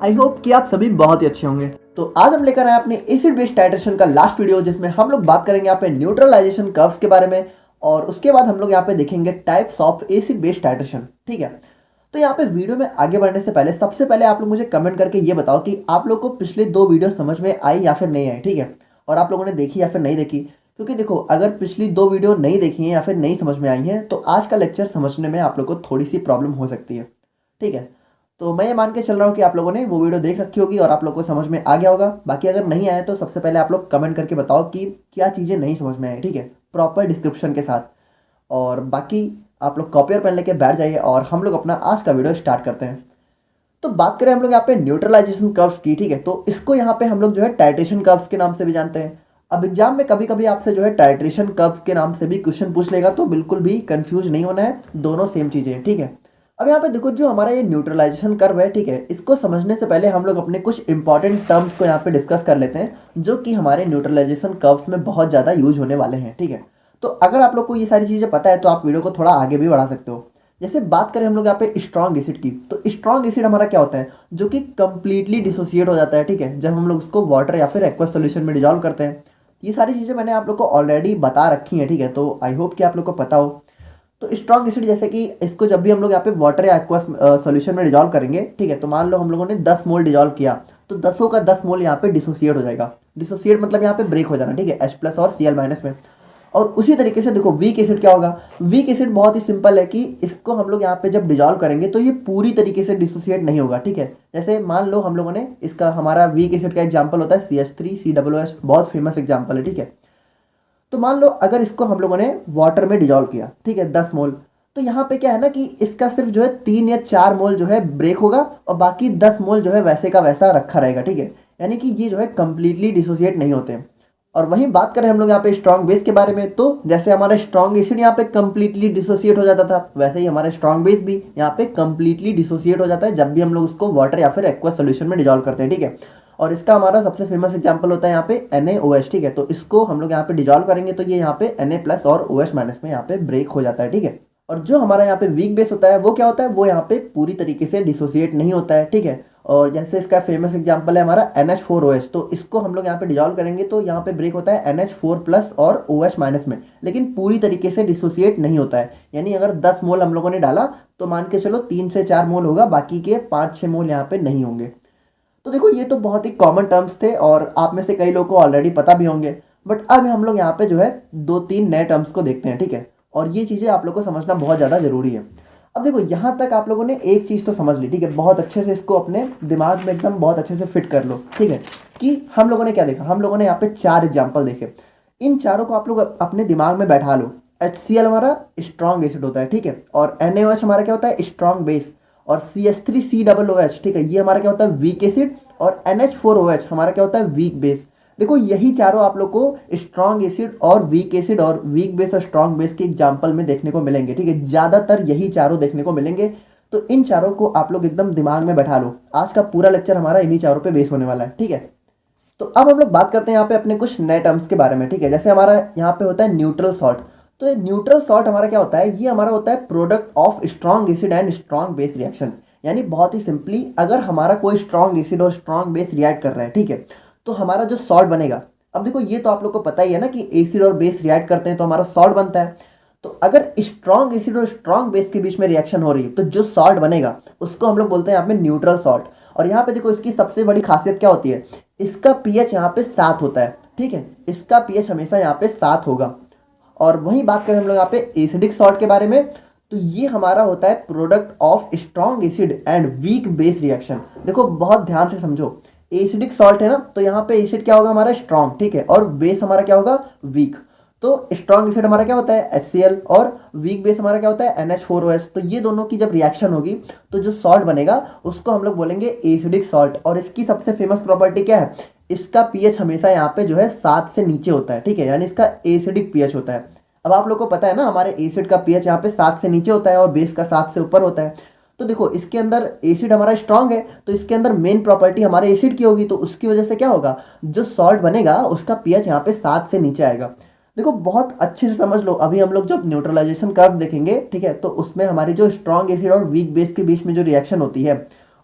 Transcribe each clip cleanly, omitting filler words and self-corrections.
I hope कि आप सभी बहुत ही अच्छे होंगे। तो आज हम लेकर आए अपने एसिड बेस टाइट्रेशन का लास्ट वीडियो, जिसमें हम लोग बात करेंगे यहाँ पे न्यूट्रलाइजेशन कर्व्स के बारे में, और उसके बाद हम लोग यहाँ पे देखेंगे types of acid base titration. ठीक है, तो यहाँ पे वीडियो में आगे बढ़ने से पहले सबसे पहले आप लोग मुझे कमेंट करके ये बताओ कि आप लोग को पिछले 2 वीडियो समझ में आई या फिर नहीं आई। ठीक है, और आप लोगों ने देखी या फिर नहीं देखी, क्योंकि देखो अगर पिछली 2 वीडियो नहीं देखी हैं या फिर नहीं समझ में आई हैं तो आज का लेक्चर समझने में आप लोग को थोड़ी सी प्रॉब्लम हो सकती है। ठीक है, तो मैं ये मान के चल रहा हूँ कि आप लोगों ने वो वीडियो देख रखी होगी और आप लोग को समझ में आ गया होगा। बाकी अगर नहीं आया तो सबसे पहले आप लोग कमेंट करके बताओ कि क्या चीज़ें नहीं समझ में आई। ठीक है, प्रॉपर डिस्क्रिप्शन के साथ। और बाकी आप लोग कॉपी और पेन लेके बैठ जाइए और हम लोग अपना आज का वीडियो स्टार्ट करते हैं। तो बात करें हम लोग यहाँ पे न्यूट्रलाइजेशन कर्व्स की। ठीक है, तो इसको यहाँ पे हम लोग जो है टाइट्रेशन कर्व्स के नाम से भी जानते हैं। अब एग्जाम में कभी कभी आपसे जो है टाइट्रेशन कर्व के नाम से भी क्वेश्चन पूछ लेगा, तो बिल्कुल भी कंफ्यूज नहीं होना है, दोनों सेम चीज़ें हैं। ठीक है, अब यहाँ पे देखो जो हमारा ये न्यूट्रलाइजेशन कर्व है, ठीक है, इसको समझने से पहले हम लोग अपने कुछ इंपॉर्टेंट टर्म्स को यहाँ पे डिस्कस कर लेते हैं, जो कि हमारे न्यूट्रलाइजेशन कर्व्स में बहुत ज़्यादा यूज होने वाले हैं। ठीक है, तो अगर आप लोग को ये सारी चीज़ें पता है तो आप वीडियो को थोड़ा आगे भी बढ़ा सकते हो। जैसे बात करें हम लोग यहाँ पे स्ट्रॉन्ग एसिड की, तो स्ट्रॉन्ग एसिड हमारा क्या होता है, जो कि कंप्लीटली डिसोसिएट हो जाता है। ठीक है, जब हम लोग उसको वाटर या फिर एक्वस सोल्यूशन में डिजॉल्व करते हैं। ये सारी चीज़ें मैंने आप लोग को ऑलरेडी बता रखी हैं। ठीक है, तो आई होप कि आप लोग को पता हो। तो स्ट्रॉन्ग एसिड जैसे कि इसको जब भी हम लोग यहाँ पे वाटर या एक्वस सॉल्यूशन में डिजॉल्व करेंगे, ठीक है, तो मान लो हम लोगों ने 10 मोल डिजॉल्व किया, तो 10 का 10 मोल यहाँ पे डिसोसिएट हो जाएगा। डिसोसिएट मतलब यहाँ पे ब्रेक हो जाना। ठीक है, H+ और Cl- में। और उसी तरीके से देखो वीक एसिड क्या होगा। वीक एसिड बहुत ही सिंपल है कि इसको हम लोग यहाँ पे जब डिजॉल्व करेंगे तो ये पूरी तरीके से डिसोसिएट नहीं होगा। ठीक है, जैसे मान लो हम लोगों ने इसका हमारा वीक एसिड का एग्जाम्पल होता है CH3COOH, बहुत फेमस एग्जाम्पल है। ठीक है, तो मान लो अगर इसको हम लोगों ने वाटर में डिजॉल्व किया, ठीक है, 10 मोल, तो यहाँ पे क्या है ना कि इसका सिर्फ जो है 3 या 4 मोल जो है ब्रेक होगा और बाकी 10 मोल जो है वैसे का वैसा रखा रहेगा। ठीक है, यानी कि ये जो है कंप्लीटली डिसोसिएट नहीं होते हैं। और वहीं बात करें हम लोग यहाँ पे स्ट्रॉन्ग बेस के बारे में, तो जैसे हमारा स्ट्रॉन्ग एसिड यहाँ पे कंप्लीटली डिसोसिएट हो जाता था, वैसे ही हमारा स्ट्रॉन्ग बेस भी यहाँ पे कंप्लीटली डिसोसिएट हो जाता है जब भी हम लोग उसको वाटर या फिर एक्वा सोल्यूशन में डिजॉल्व करते हैं। ठीक है, और इसका हमारा सबसे फेमस एग्जांपल होता है यहाँ पे NaOH। ठीक है, तो इसको हम लोग यहाँ पे डिजॉल्व करेंगे तो ये यहाँ पे Na+ और OH- में यहाँ पे ब्रेक हो जाता है। ठीक है, और जो हमारा यहाँ पे वीक बेस होता है वो क्या होता है, वो यहाँ पे पूरी तरीके से डिसोसिएट नहीं होता है। ठीक है, और जैसे इसका फेमस एग्जांपल है हमारा NH4OH, तो इसको हम लोग यहाँ पे डिजॉल्व करेंगे तो यहाँ पे ब्रेक होता है NH4+ और OH- में, लेकिन पूरी तरीके से डिसोसिएट नहीं होता है। यानी अगर 10 मोल हम लोगों ने डाला तो मान के चलो 3 से 4 मोल होगा, बाकी के 5-6 मोल यहाँ पे नहीं होंगे। तो देखो ये तो बहुत ही कॉमन टर्म्स थे और आप में से कई लोगों को ऑलरेडी पता भी होंगे। बट अब हम लोग यहाँ पे जो है 2-3 नए टर्म्स को देखते हैं। ठीक है, और ये चीज़ें आप लोग को समझना बहुत ज़्यादा ज़रूरी है। अब देखो यहाँ तक आप लोगों ने एक चीज़ तो समझ ली। ठीक है, बहुत अच्छे से इसको अपने दिमाग में एकदम बहुत अच्छे से फिट कर लो। ठीक है, कि हम लोगों ने क्या देखा, हम लोगों ने यहाँ पे 4 एग्जाम्पल देखे। इन चारों को आप लोग अपने दिमाग में बैठा लो। HCl हमारा स्ट्रॉन्ग एसिड होता है। ठीक है, और NaOH हमारा क्या होता है, स्ट्रॉन्ग बेस। और CH3COOH, ठीक है, ये हमारा क्या होता है, वीक एसिड। और NH4OH हमारा क्या होता है, वीक बेस। देखो यही चारों आप लोग को स्ट्रॉन्ग एसिड और वीक बेस और स्ट्रॉन्ग बेस के एग्जाम्पल में देखने को मिलेंगे। ठीक है, ज़्यादातर यही चारों देखने को मिलेंगे। तो इन चारों को आप लोग एकदम दिमाग में बैठा लो। आज का पूरा लेक्चर हमारा इन्हीं चारों पे बेस होने वाला है। ठीक है, तो अब हम लोग बात करते हैं यहाँ पे अपने कुछ नए टर्म्स के बारे में। ठीक है, जैसे हमारा यहाँ पे होता है न्यूट्रल सॉल्ट। तो ये न्यूट्रल सॉल्ट हमारा क्या होता है, ये हमारा होता है product of strong acid and strong base reaction. यानी बहुत ही सिंपली, अगर हमारा कोई स्ट्रॉन्ग एसिड और स्ट्रॉन्ग बेस रिएक्ट कर रहा है, ठीक है, तो हमारा जो सॉल्ट बनेगा, अब देखो ये तो आप लोग को पता ही है ना कि एसिड और बेस रिएक्ट करते हैं तो हमारा सॉल्ट बनता है। तो अगर स्ट्रॉन्ग एसिड और स्ट्रॉन्ग बेस के बीच में रिएक्शन हो रही है तो जो सॉल्ट बनेगा उसको हम लोग बोलते हैं यहाँ पे न्यूट्रल सॉल्ट। और यहाँ पे देखो इसकी सबसे बड़ी खासियत क्या होती है, इसका पीएच यहाँ पे 7 होता है। ठीक है, इसका पीएच हमेशा यहाँ पे 7 होगा। और वहीं बात करें हम लोग यहाँ पे एसिडिक सॉल्ट के बारे में, तो ये हमारा होता है product of strong acid and weak base reaction. देखो बहुत ध्यान से समझो, एसिडिक सॉल्ट है ना, तो यहाँ पे एसिड क्या होगा हमारा, स्ट्रॉन्ग। ठीक है, और बेस हमारा क्या होगा, वीक। तो स्ट्रॉन्ग एसिड हमारा क्या होता है, HCl, और वीक बेस हमारा क्या होता है, NH4OH। तो ये दोनों की जब रिएक्शन होगी तो जो सॉल्ट बनेगा उसको हम लोग बोलेंगे एसिडिक सॉल्ट। और इसकी सबसे फेमस प्रॉपर्टी क्या है, इसका पीएच हमेशा यहाँ पे जो है 7 से नीचे होता है। ठीक है, यानी इसका एसिडिक पीएच होता है। अब आप लोग को पता है ना, हमारे एसिड का पीएच यहाँ पे 7 से नीचे होता है और बेस का 7 से ऊपर होता है। तो देखो इसके अंदर एसिड हमारा स्ट्रांग है, तो इसके अंदर मेन प्रॉपर्टी हमारे एसिड की होगी, तो उसकी वजह से क्या होगा, जो सॉल्ट बनेगा उसका पीएच यहाँ पे 7 से नीचे आएगा। देखो बहुत अच्छे से समझ लो, अभी हम लोग जब न्यूट्रलाइजेशन कर्व देखेंगे, ठीक है, तो उसमें हमारी जो स्ट्रॉन्ग एसिड और वीक बेस के बीच में जो रिएक्शन होती है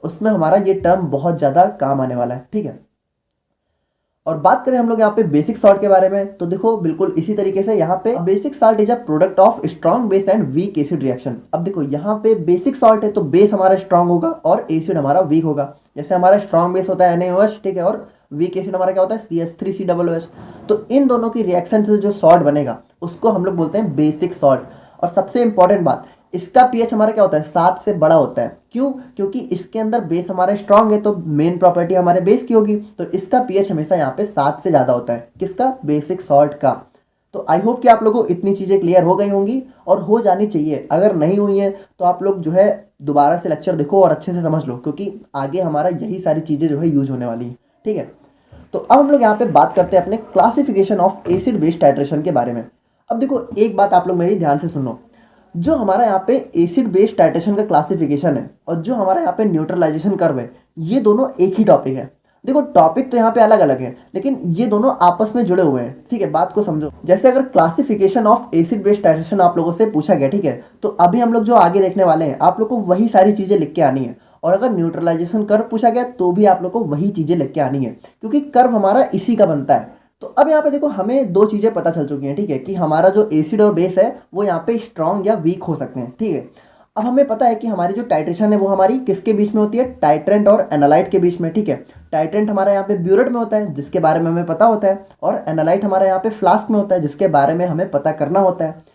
उसमें हमारा ये टर्म बहुत ज़्यादा काम आने वाला है, ठीक है। और बात करें हम लोग यहाँ पे बेसिक सॉल्ट के बारे में, तो देखो बिल्कुल इसी तरीके से यहाँ पे basic salt is a product of strong base and weak acid reaction. अब देखो यहाँ पे बेसिक सॉल्ट है तो बेस हमारा स्ट्रॉन्ग होगा और एसिड हमारा वीक होगा। जैसे हमारा स्ट्रॉन्ग बेस होता है NaOH, ठीक है, और वीक एसिड हमारा क्या होता है CH3COOH। तो इन दोनों की रिएक्शन से जो सॉल्ट बनेगा उसको हम लोग बोलते हैं बेसिक सॉल्ट। और सबसे इंपॉर्टेंट बात, इसका पीएच हमारा क्या होता है 7 से बड़ा होता है। क्यों? क्योंकि इसके अंदर बेस हमारा स्ट्रांग है तो मेन प्रॉपर्टी हमारे बेस की होगी, तो इसका पीएच हमेशा यहाँ पे 7 से ज़्यादा होता है। किसका? बेसिक सॉल्ट का। तो आई होप कि आप लोगों को इतनी चीज़ें क्लियर हो गई होंगी और हो जानी चाहिए। अगर नहीं हुई है तो आप लोग जो है दोबारा से लेक्चर देखो और अच्छे से समझ लो, क्योंकि आगे हमारा यही सारी चीज़ें जो है यूज होने वाली है, ठीक है। तो अब हम लोग यहाँ पे बात करते हैं अपने classification of acid base titration के बारे में। अब देखो एक बात आप लोग मेरी ध्यान से सुनो, जो हमारा यहाँ पे एसिड बेस टाइट्रेशन का क्लासिफिकेशन है और जो हमारा यहाँ पे न्यूट्रलाइजेशन कर्व है, ये दोनों एक ही टॉपिक है। देखो टॉपिक तो यहाँ पे अलग अलग है लेकिन ये दोनों आपस में जुड़े हुए हैं, ठीक है। बात को समझो, जैसे अगर classification of acid base titration आप लोगों से पूछा गया, ठीक है, तो अभी हम लोग जो आगे देखने वाले हैं आप लोग को वही सारी चीजें लिख के आनी है। और अगर न्यूट्रलाइजेशन कर्व पूछा गया तो भी आप लोग को वही चीजें लिख के आनी है, क्योंकि कर्व हमारा इसी का बनता है। तो अब यहाँ पे देखो हमें दो चीजें पता चल चुकी हैं, ठीक है, कि हमारा जो एसिड और बेस है वो यहाँ पे स्ट्रॉन्ग या वीक हो सकते हैं, ठीक है। अब हमें पता है कि हमारी जो टाइट्रेशन है वो हमारी किसके बीच में होती है? टाइट्रेंट और एनालाइट के बीच में, ठीक है। टाइट्रेंट हमारा यहाँ पे ब्यूरेट में होता है जिसके बारे में हमें पता होता है, और एनालाइट हमारा यहाँ पे फ्लास्क में होता है जिसके बारे में हमें पता करना होता है।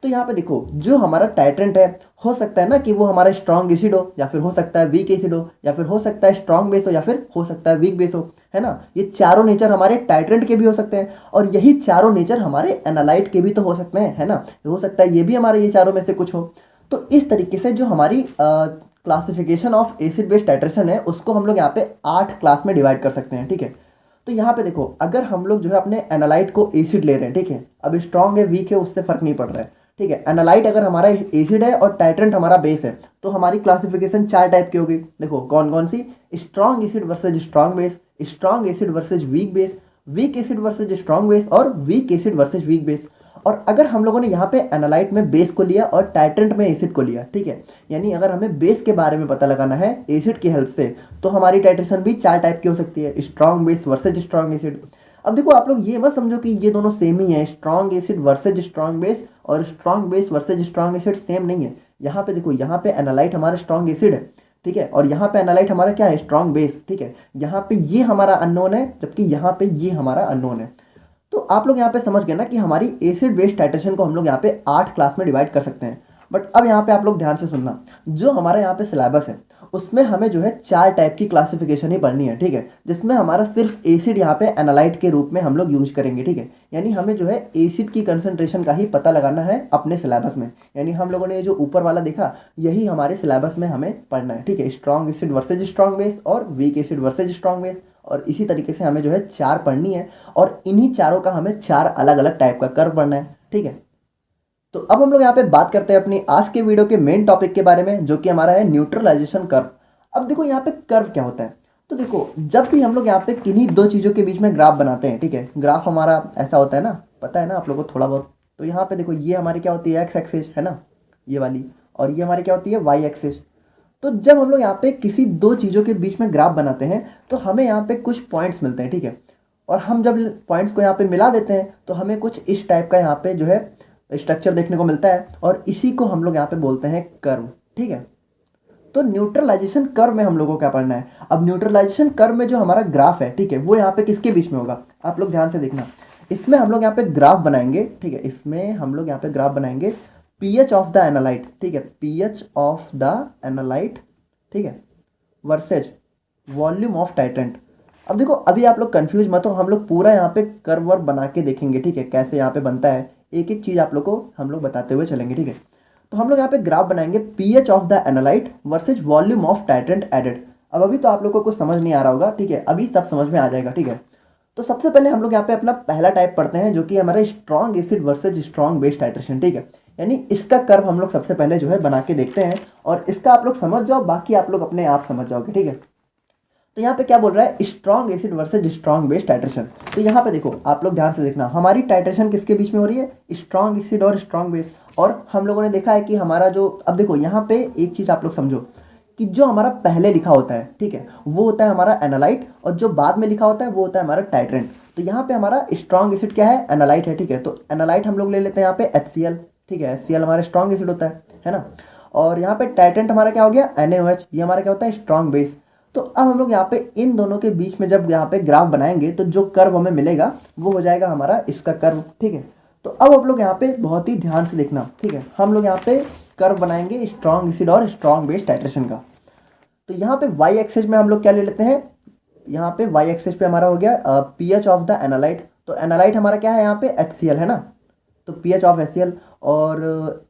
तो यहाँ पे देखो जो हमारा टाइट्रेंट है, हो सकता है ना कि वो हमारा स्ट्रॉन्ग एसिड हो, या फिर हो सकता है वीक एसिड हो, या फिर हो सकता है स्ट्रॉन्ग बेस हो, या फिर हो सकता है वीक बेस हो, है ना। ये चारों नेचर हमारे टाइट्रेंट के भी हो सकते हैं और यही चारों नेचर हमारे एनालाइट के भी तो हो सकते हैं, है ना। हो सकता है ये भी हमारे ये चारों में से कुछ हो। तो इस तरीके से जो हमारी classification of acid base titration है उसको हम लोग यहाँ पे 8 क्लास में डिवाइड कर सकते हैं, ठीक है। तो यहाँ पे देखो अगर हम लोग जो है अपने एनालाइट को एसिड ले रहे हैं, ठीक है, अब स्ट्रॉन्ग है वीक है उससे फर्क नहीं पड़ रहा है, ठीक है। एनालाइट अगर हमारा एसिड है और टाइट्रेंट हमारा बेस है तो हमारी क्लासिफिकेशन 4 टाइप की होगी। देखो कौन कौन सी? Strong acid versus strong base, strong acid versus weak base, weak acid versus strong base, और weak acid versus weak base. और अगर हम लोगों ने यहाँ पे एनालाइट में बेस को लिया और टाइट्रेंट में एसिड को लिया, ठीक है, यानी अगर हमें बेस के बारे में पता लगाना है एसिड की हेल्प से, तो हमारी टाइट्रेशन भी 4 टाइप की हो सकती है, strong base versus strong acid. अब देखो आप लोग ये मत समझो कि ये दोनों सेम ही है, strong acid versus strong base और strong base versus strong acid same नहीं है। यहाँ पे देखो यहाँ पे एनालाइट हमारा स्ट्रॉन्ग एसिड है, ठीक है, और यहाँ पे एनालाइट हमारा क्या है? स्ट्रॉन्ग बेस, ठीक है। यहाँ पे ये हमारा अननोन है जबकि यहाँ पे ये हमारा अननोन है। तो आप लोग यहाँ पे समझ गए ना कि हमारी एसिड बेस टाइट्रेशन को हम लोग यहाँ पे 8 क्लास में डिवाइड कर सकते हैं। बट अब यहाँ पे आप लोग ध्यान से सुनना, जो हमारा यहाँ पे सिलेबस है उसमें हमें जो है 4 टाइप की क्लासिफिकेशन ही पढ़नी है, ठीक है, जिसमें हमारा सिर्फ एसिड यहाँ पे एनालाइट के रूप में हम लोग यूज करेंगे, ठीक है। यानी हमें जो है एसिड की कंसंट्रेशन का ही पता लगाना है अपने सिलेबस में। यानी हम लोगों ने जो ऊपर वाला देखा यही हमारे सिलेबस में हमें पढ़ना है, ठीक है। Strong acid versus strong base और weak acid versus strong base, और इसी तरीके से हमें जो है 4 पढ़नी है और इन्हीं चारों का हमें 4 अलग अलग टाइप का कर्व पढ़ना है, ठीक है। तो अब हम लोग यहाँ पे बात करते हैं अपनी आज के वीडियो के मेन टॉपिक के बारे में, जो कि हमारा है न्यूट्रलाइजेशन कर्व। अब देखो यहाँ पे कर्व क्या होता है, तो देखो जब भी हम लोग यहाँ पे किन्हीं दो चीज़ों के बीच में ग्राफ बनाते हैं, ठीक है, ग्राफ हमारा ऐसा होता है ना, पता है ना आप लोगों को थोड़ा बहुत। तो यहाँ पे देखो ये हमारी क्या होती है? एक्स एक्सिस, है ना, ये वाली, और ये हमारी क्या होती है? Y axis. तो जब हम लोग यहाँ पे किसी दो चीज़ों के बीच में ग्राफ बनाते हैं तो हमें यहाँ पे कुछ पॉइंट्स मिलते हैं, ठीक है, और हम जब पॉइंट्स को यहाँ पे मिला देते हैं तो हमें कुछ इस टाइप का यहाँ पे जो है स्ट्रक्चर देखने को मिलता है, और इसी को हम लोग यहाँ पे बोलते हैं कर्व, ठीक है। तो न्यूट्रलाइजेशन कर्व में हम लोगों को क्या पढ़ना है? अब न्यूट्रलाइजेशन कर्व में जो हमारा ग्राफ है, ठीक है, वो यहाँ पे किसके बीच में होगा? आप लोग ध्यान से देखना, इसमें हम लोग यहाँ पे ग्राफ बनाएंगे, ठीक है, इसमें हम लोग यहाँ पे ग्राफ बनाएंगे पीएच ऑफ द एनालाइट, ठीक है, पीएच ऑफ द एनालाइट, ठीक है, वर्सेज वॉल्यूम ऑफ टाइट्रेंट। अब देखो अभी आप लोग कंफ्यूज मत हो, हम लोग पूरा यहाँ पे कर्व वर्व बना के देखेंगे, ठीक है, कैसे यहाँ पे बनता है, एक एक चीज़ आप लोग को हम लोग बताते हुए चलेंगे, ठीक है। तो हम लोग यहाँ पे ग्राफ बनाएंगे pH of the analyte versus volume of titrant added. अब अभी तो आप लोग को कुछ समझ नहीं आ रहा होगा, ठीक है, अभी सब समझ में आ जाएगा, ठीक है। तो सबसे पहले हम लोग यहाँ पे अपना पहला टाइप पढ़ते हैं, जो कि हमारा strong acid versus strong base titration, ठीक है। यानी इसका कर्व हम लोग सबसे पहले जो है बना के देखते हैं, और इसका आप लोग समझ जाओ, बाकी आप लोग अपने आप समझ जाओगे, ठीक है। तो यहाँ पे क्या बोल रहा है? Strong acid versus strong base titration. तो यहाँ पे देखो आप लोग ध्यान से देखना, हमारी टाइट्रेशन किसके बीच में हो रही है? स्ट्रॉन्ग एसिड और स्ट्रॉन्ग बेस। और हम लोगों ने देखा है कि हमारा जो, अब देखो यहाँ पे एक चीज़ आप लोग समझो कि जो हमारा पहले लिखा होता है, ठीक है, वो होता है हमारा एनालाइट, और जो बाद में लिखा होता है वो होता है हमारा टाइट्रेंट। तो यहाँ पे हमारा स्ट्रॉन्ग एसिड क्या है, एनालाइट है, ठीक है। तो एनालाइट हम लोग ले लेते हैं यहाँ पे HCl, ठीक है, HCl हमारा स्ट्रॉन्ग एसिड होता है ना। और यहाँ पे टाइट्रेंट हमारा क्या हो गया, NaOH, ये हमारा क्या होता है, स्ट्रॉन्ग बेस। तो अब हम लोग यहाँ पे इन दोनों के बीच में जब यहाँ पे ग्राफ बनाएंगे तो जो कर्व हमें मिलेगा वो हो जाएगा हमारा इसका कर्व, ठीक है। तो अब आप लोग यहाँ पे बहुत ही ध्यान से देखना, ठीक है। हम लोग यहाँ पे कर्व बनाएंगे स्ट्रॉन्ग एसिड और स्ट्रॉन्ग बेस टाइट्रेशन का। तो यहाँ पे वाई एक्सिस में हम लोग क्या ले लेते हैं, यहाँ पे वाई एक्सिस पे हमारा हो गया पीएच ऑफ द एनालाइट। तो एनालाइट हमारा क्या है यहाँ पे, HCl है ना, तो पीएच ऑफ HCl। और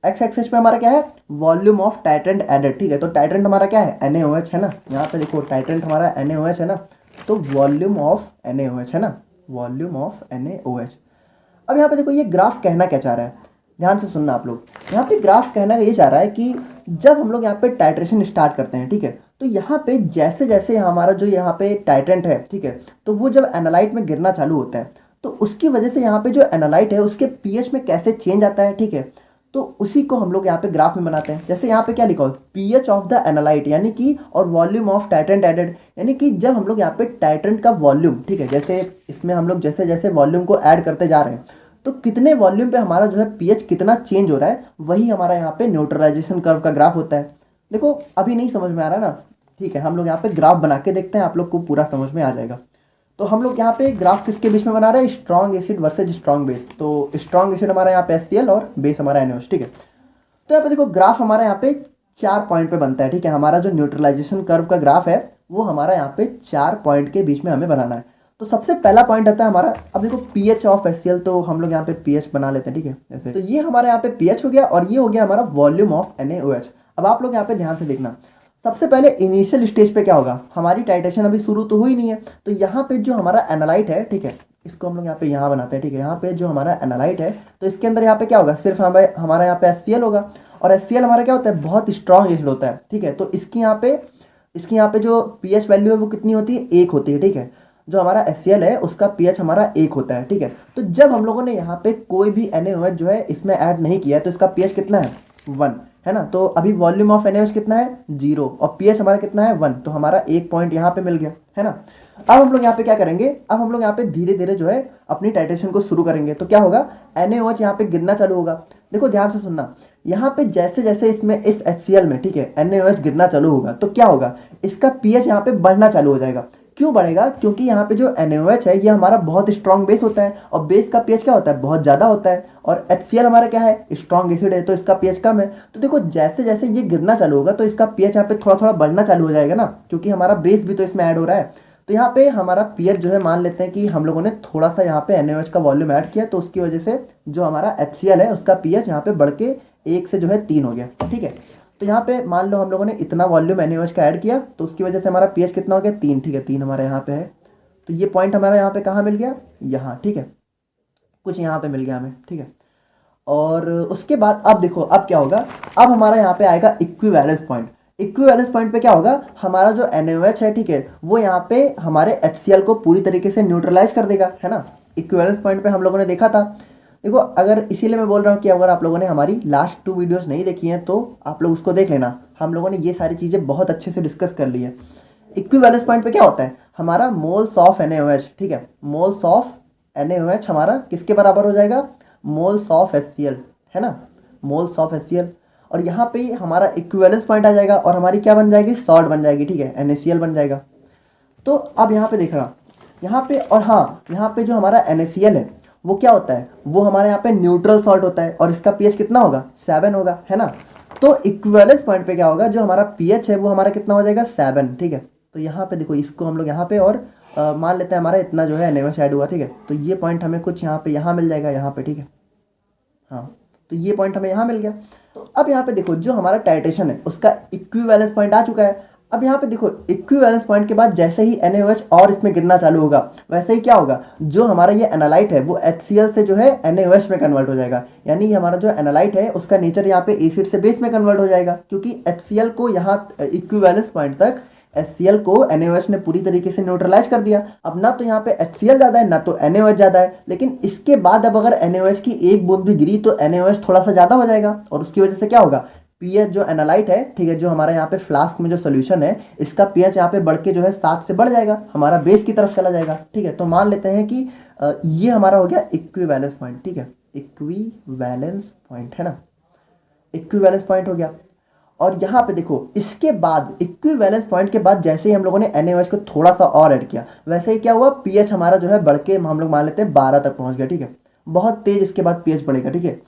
एक्स एक्सिस पे हमारा क्या है, वॉल्यूम ऑफ टाइट्रेंट एडेड, ठीक है। तो टाइट्रेंट हमारा क्या है, NaOH है ना, यहाँ पे देखो टाइट्रेंट हमारा NaOH है ना, तो वॉल्यूम ऑफ NaOH है ना, वॉल्यूम ऑफ NaOH। अब यहाँ पे देखो ये ग्राफ कहना क्या चाह रहा है, ध्यान से सुनना आप लोग। यहाँ पे ग्राफ कहना ये चाह रहा है कि जब हम लोग यहाँ पे टाइट्रेशन स्टार्ट करते हैं, ठीक है, तो यहाँ पे जैसे जैसे हमारा जो यहाँ पे टाइट्रेंट है, ठीक है, तो वो जब एनालाइट में गिरना चालू होता है तो उसकी वजह से यहाँ पे जो एनालाइट है उसके पीएच में कैसे चेंज आता है, ठीक है। तो उसी को हम लोग यहाँ पे ग्राफ में बनाते हैं। जैसे यहाँ पे क्या लिखा हो, पीएच ऑफ द एनालाइट, यानी कि और वॉल्यूम ऑफ टाइट्रेंट एडेड, यानी कि जब हम लोग यहाँ पे टाइट्रेंट का वॉल्यूम, ठीक है, जैसे इसमें हम लोग जैसे जैसे वॉल्यूम को ऐड करते जा रहे हैं तो कितने वॉल्यूम पे हमारा जो है पीएच कितना चेंज हो रहा है, वही हमारा यहाँ पे न्यूट्रलाइजेशन कर्व का ग्राफ होता है। देखो अभी नहीं समझ में आ रहा ना, ठीक है, हम लोग यहाँ पे ग्राफ बना के देखते हैं, आप लोग को पूरा समझ में आ जाएगा। तो हम लोग यहाँ पे ग्राफ किसके बीच में बना रहे हैं, strong acid versus strong base. तो स्ट्रॉन्ग एसिड हमारा यहाँ पे HCl और बेस हमारा NaOH, ठीक है। तो यहाँ पे देखो ग्राफ हमारा यहाँ पे 4 पॉइंट पे बनता है, ठीक है। हमारा जो न्यूट्रलाइजेशन कर्व का ग्राफ है वो हमारा यहाँ पे 4 पॉइंट के बीच में हमें बनाना है। तो सबसे पहला पॉइंट आता है हमारा, अब देखो पीएच ऑफ HCl, तो हम लोग यहाँ पे पीएच बना लेते हैं, ठीक है, जैसे। तो ये हमारा यहाँ पे पीएच हो गया और ये हो गया हमारा वॉल्यूम ऑफ NaOH। अब आप लोग यहाँ पे ध्यान से देखना, सबसे पहले इनिशियल स्टेज पे क्या होगा, हमारी टाइट्रेशन अभी शुरू तो हुई नहीं है, तो यहाँ पे जो हमारा एनालाइट है, ठीक है, इसको हम लोग यहाँ पे यहाँ बनाते हैं, ठीक है। यहाँ पे जो हमारा एनालाइट है तो इसके अंदर यहाँ पे क्या होगा, सिर्फ हमारा यहाँ पे HCl होगा, और HCl हमारा क्या होता है, बहुत स्ट्रॉन्ग एसिड होता है, ठीक है। तो इसकी यहाँ पे जो पीएच वैल्यू है वो कितनी होती है, 1 होती है, ठीक है। जो हमारा HCl है उसका पीएच हमारा 1 होता है, ठीक है। तो जब हम लोगों ने यहाँ पे कोई भी NaOH जो है इसमें ऐड नहीं किया है तो इसका पीएच कितना है, 1 है ना। तो अभी वॉल्यूम ऑफ NaOH कितना है, 0, और पीएच हमारा कितना है, 1, तो हमारा 1 पॉइंट यहाँ पे मिल गया, है ना। अब हम लोग यहाँ पे क्या करेंगे, अब हम लोग यहाँ पे धीरे धीरे जो है अपनी टाइट्रेशन को शुरू करेंगे। तो क्या होगा, NaOH यहाँ पे गिरना चालू होगा। देखो ध्यान से सुनना, यहाँ पे जैसे जैसे इसमें इस HCl में, ठीक है, NaOH गिरना चालू होगा तो क्या होगा, इसका पीएच यहाँ पे बढ़ना चालू हो जाएगा। क्यों बढ़ेगा, क्योंकि यहाँ पे जो NaOH है ये हमारा बहुत स्ट्रॉन्ग बेस होता है, और बेस का पीएच क्या होता है, बहुत ज़्यादा होता है, और HCl हमारा क्या है, स्ट्रॉन्ग एसिड है, तो इसका पीएच कम है। तो देखो जैसे जैसे ये गिरना चालू होगा तो इसका पीएच यहाँ पे थोड़ा थोड़ा बढ़ना चालू हो जाएगा ना, क्योंकि हमारा बेस भी तो इसमें ऐड हो रहा है। तो यहाँ पे हमारा पीएच जो है, मान लेते हैं कि हम लोगों ने थोड़ा सा यहाँ पे NaOH का वॉल्यूम ऐड किया, तो उसकी वजह से जो हमारा HCl है उसका पीएच यहाँ पे बढ़ के 1 से जो है 3 हो गया, ठीक है। तो यहाँ पे मान लो हम लोगों ने इतना वॉल्यूम NaOH का ऐड किया तो उसकी वजह से हमारा पीएच कितना हो गया, 3, ठीक है, 3 हमारा यहाँ पे है। तो ये पॉइंट हमारा यहाँ पे कहाँ मिल गया, यहाँ, ठीक है, कुछ यहाँ पे मिल गया हमें, ठीक है। और उसके बाद अब देखो अब क्या होगा, अब हमारा यहाँ पे आएगा इक्विवेलेंस पॉइंट। इक्विवेलेंस पॉइंट पे क्या होगा, हमारा जो NaOH है, ठीक है, वो यहाँ पे हमारे HCl को पूरी तरीके से न्यूट्रलाइज कर देगा, है ना। इक्विवेलेंस पॉइंट पे हम लोगों ने देखा था। देखो अगर इसीलिए मैं बोल रहा हूँ कि अगर आप लोगों ने हमारी लास्ट 2 वीडियोस नहीं देखी हैं तो आप लोग उसको देख लेना, हम लोगों ने ये सारी चीज़ें बहुत अच्छे से डिस्कस कर ली है। इक्विवेलेंस पॉइंट पे क्या होता है, हमारा मोल्स ऑफ NaOH, ठीक है, मोल्स ऑफ NaOH हमारा किसके बराबर हो जाएगा, मोल्स ऑफ HCl, है ना, मोल्स ऑफ HCl। और यहाँ पे हमारा इक्विवेलेंस पॉइंट आ जाएगा और हमारी क्या बन जाएगी, सॉल्ट बन जाएगी, ठीक है, NaCl बन जाएगा। तो अब यहाँ पे देख रहा, यहाँ पे, और हाँ यहाँ पे जो हमारा NaCl है वो क्या होता है, वो हमारे यहाँ पे न्यूट्रल सॉल्ट होता है, और इसका पीएच कितना होगा, 7 होगा, है ना। तो इक्विवेलेंस पॉइंट पे क्या होगा, जो हमारा पीएच है वो हमारा कितना हो जाएगा, 7, ठीक है। तो यहाँ पे देखो इसको हम लोग यहाँ पे और मान लेते हैं हमारा इतना जो है NaOH ऐड हुआ, ठीक है। तो ये पॉइंट हमें कुछ यहाँ पे यहाँ मिल जाएगा, यहाँ पे, ठीक है, हाँ, तो ये पॉइंट हमें यहाँ मिल गया। तो अब यहाँ पे देखो जो हमारा टाइट्रेशन है उसका इक्विवेलेंस पॉइंट आ चुका है। अब यहाँ पे देखो इक्विवेलेंस पॉइंट के बाद जैसे ही NaOH और इसमें गिरना चालू होगा वैसे ही क्या होगा, जो हमारा ये एनालाइट है वो HCl से जो है NaOH में कन्वर्ट हो जाएगा। यानी हमारा जो एनालाइट है उसका नेचर यहाँ पे एसिड से बेस में कन्वर्ट हो जाएगा, क्योंकि HCl को यहाँ इक्विवेलेंस पॉइंट तक HCl को NaOH ने पूरी तरीके से न्यूट्रलाइज कर दिया। अब ना तो यहाँ पे HCl ज़्यादा है ना तो NaOH ज़्यादा है, लेकिन इसके बाद अब अगर NaOH की एक बूंद भी गिरी तो NaOH थोड़ा सा ज़्यादा हो जाएगा, और उसकी वजह से क्या होगा, पीएच जो एनालाइट है, ठीक है, जो हमारा यहाँ पे फ्लास्क में जो सोल्यूशन है, इसका पीएच यहाँ पे बढ़ के जो है 7 से बढ़ जाएगा, हमारा बेस की तरफ चला जाएगा, ठीक है। तो मान लेते हैं कि ये हमारा हो गया इक्विवेलेंस पॉइंट, ठीक है, इक्विवेलेंस पॉइंट है ना, इक्विवेलेंस पॉइंट हो गया। और यहाँ पे देखो इसके बाद इक्विवेलेंस पॉइंट के बाद जैसे ही हम लोगों ने NaOH को थोड़ा सा और ऐड किया, वैसे ही क्या हुआ, पीएच हमारा जो है बढ़ के हम लोग मान लेते हैं 12 तक पहुंच गया, ठीक है। बहुत तेज इसके बाद पीएच बढ़ेगा, ठीक है।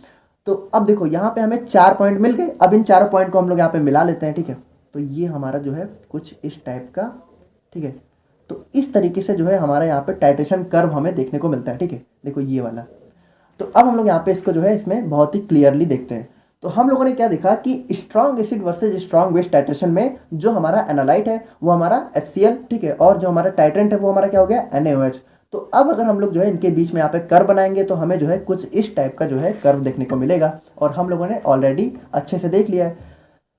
तो अब देखो यहाँ पे हमें 4 पॉइंट मिल गए, अब इन चारों पॉइंट को हम लोग यहाँ पे मिला लेते हैं, ठीक है। तो ये हमारा जो है कुछ इस टाइप का, ठीक है। तो इस तरीके से जो है हमारा यहाँ पे टाइट्रेशन कर्व हमें देखने को मिलता है, ठीक है। देखो ये वाला। तो अब हम लोग यहाँ पे इसको जो है इसमें बहुत ही क्लियरली देखते हैं। तो हम लोगों ने क्या देखा कि strong acid versus strong base titration में जो हमारा एनालाइट है वो हमारा HCl, ठीक है, और जो हमारा टाइट्रेंट है वो हमारा क्या हो गया, NaOH। तो अब अगर हम लोग जो है इनके बीच में यहाँ पे कर्व बनाएंगे तो हमें जो है कुछ इस टाइप का जो है कर्व देखने को मिलेगा, और हम लोगों ने ऑलरेडी अच्छे से देख लिया है।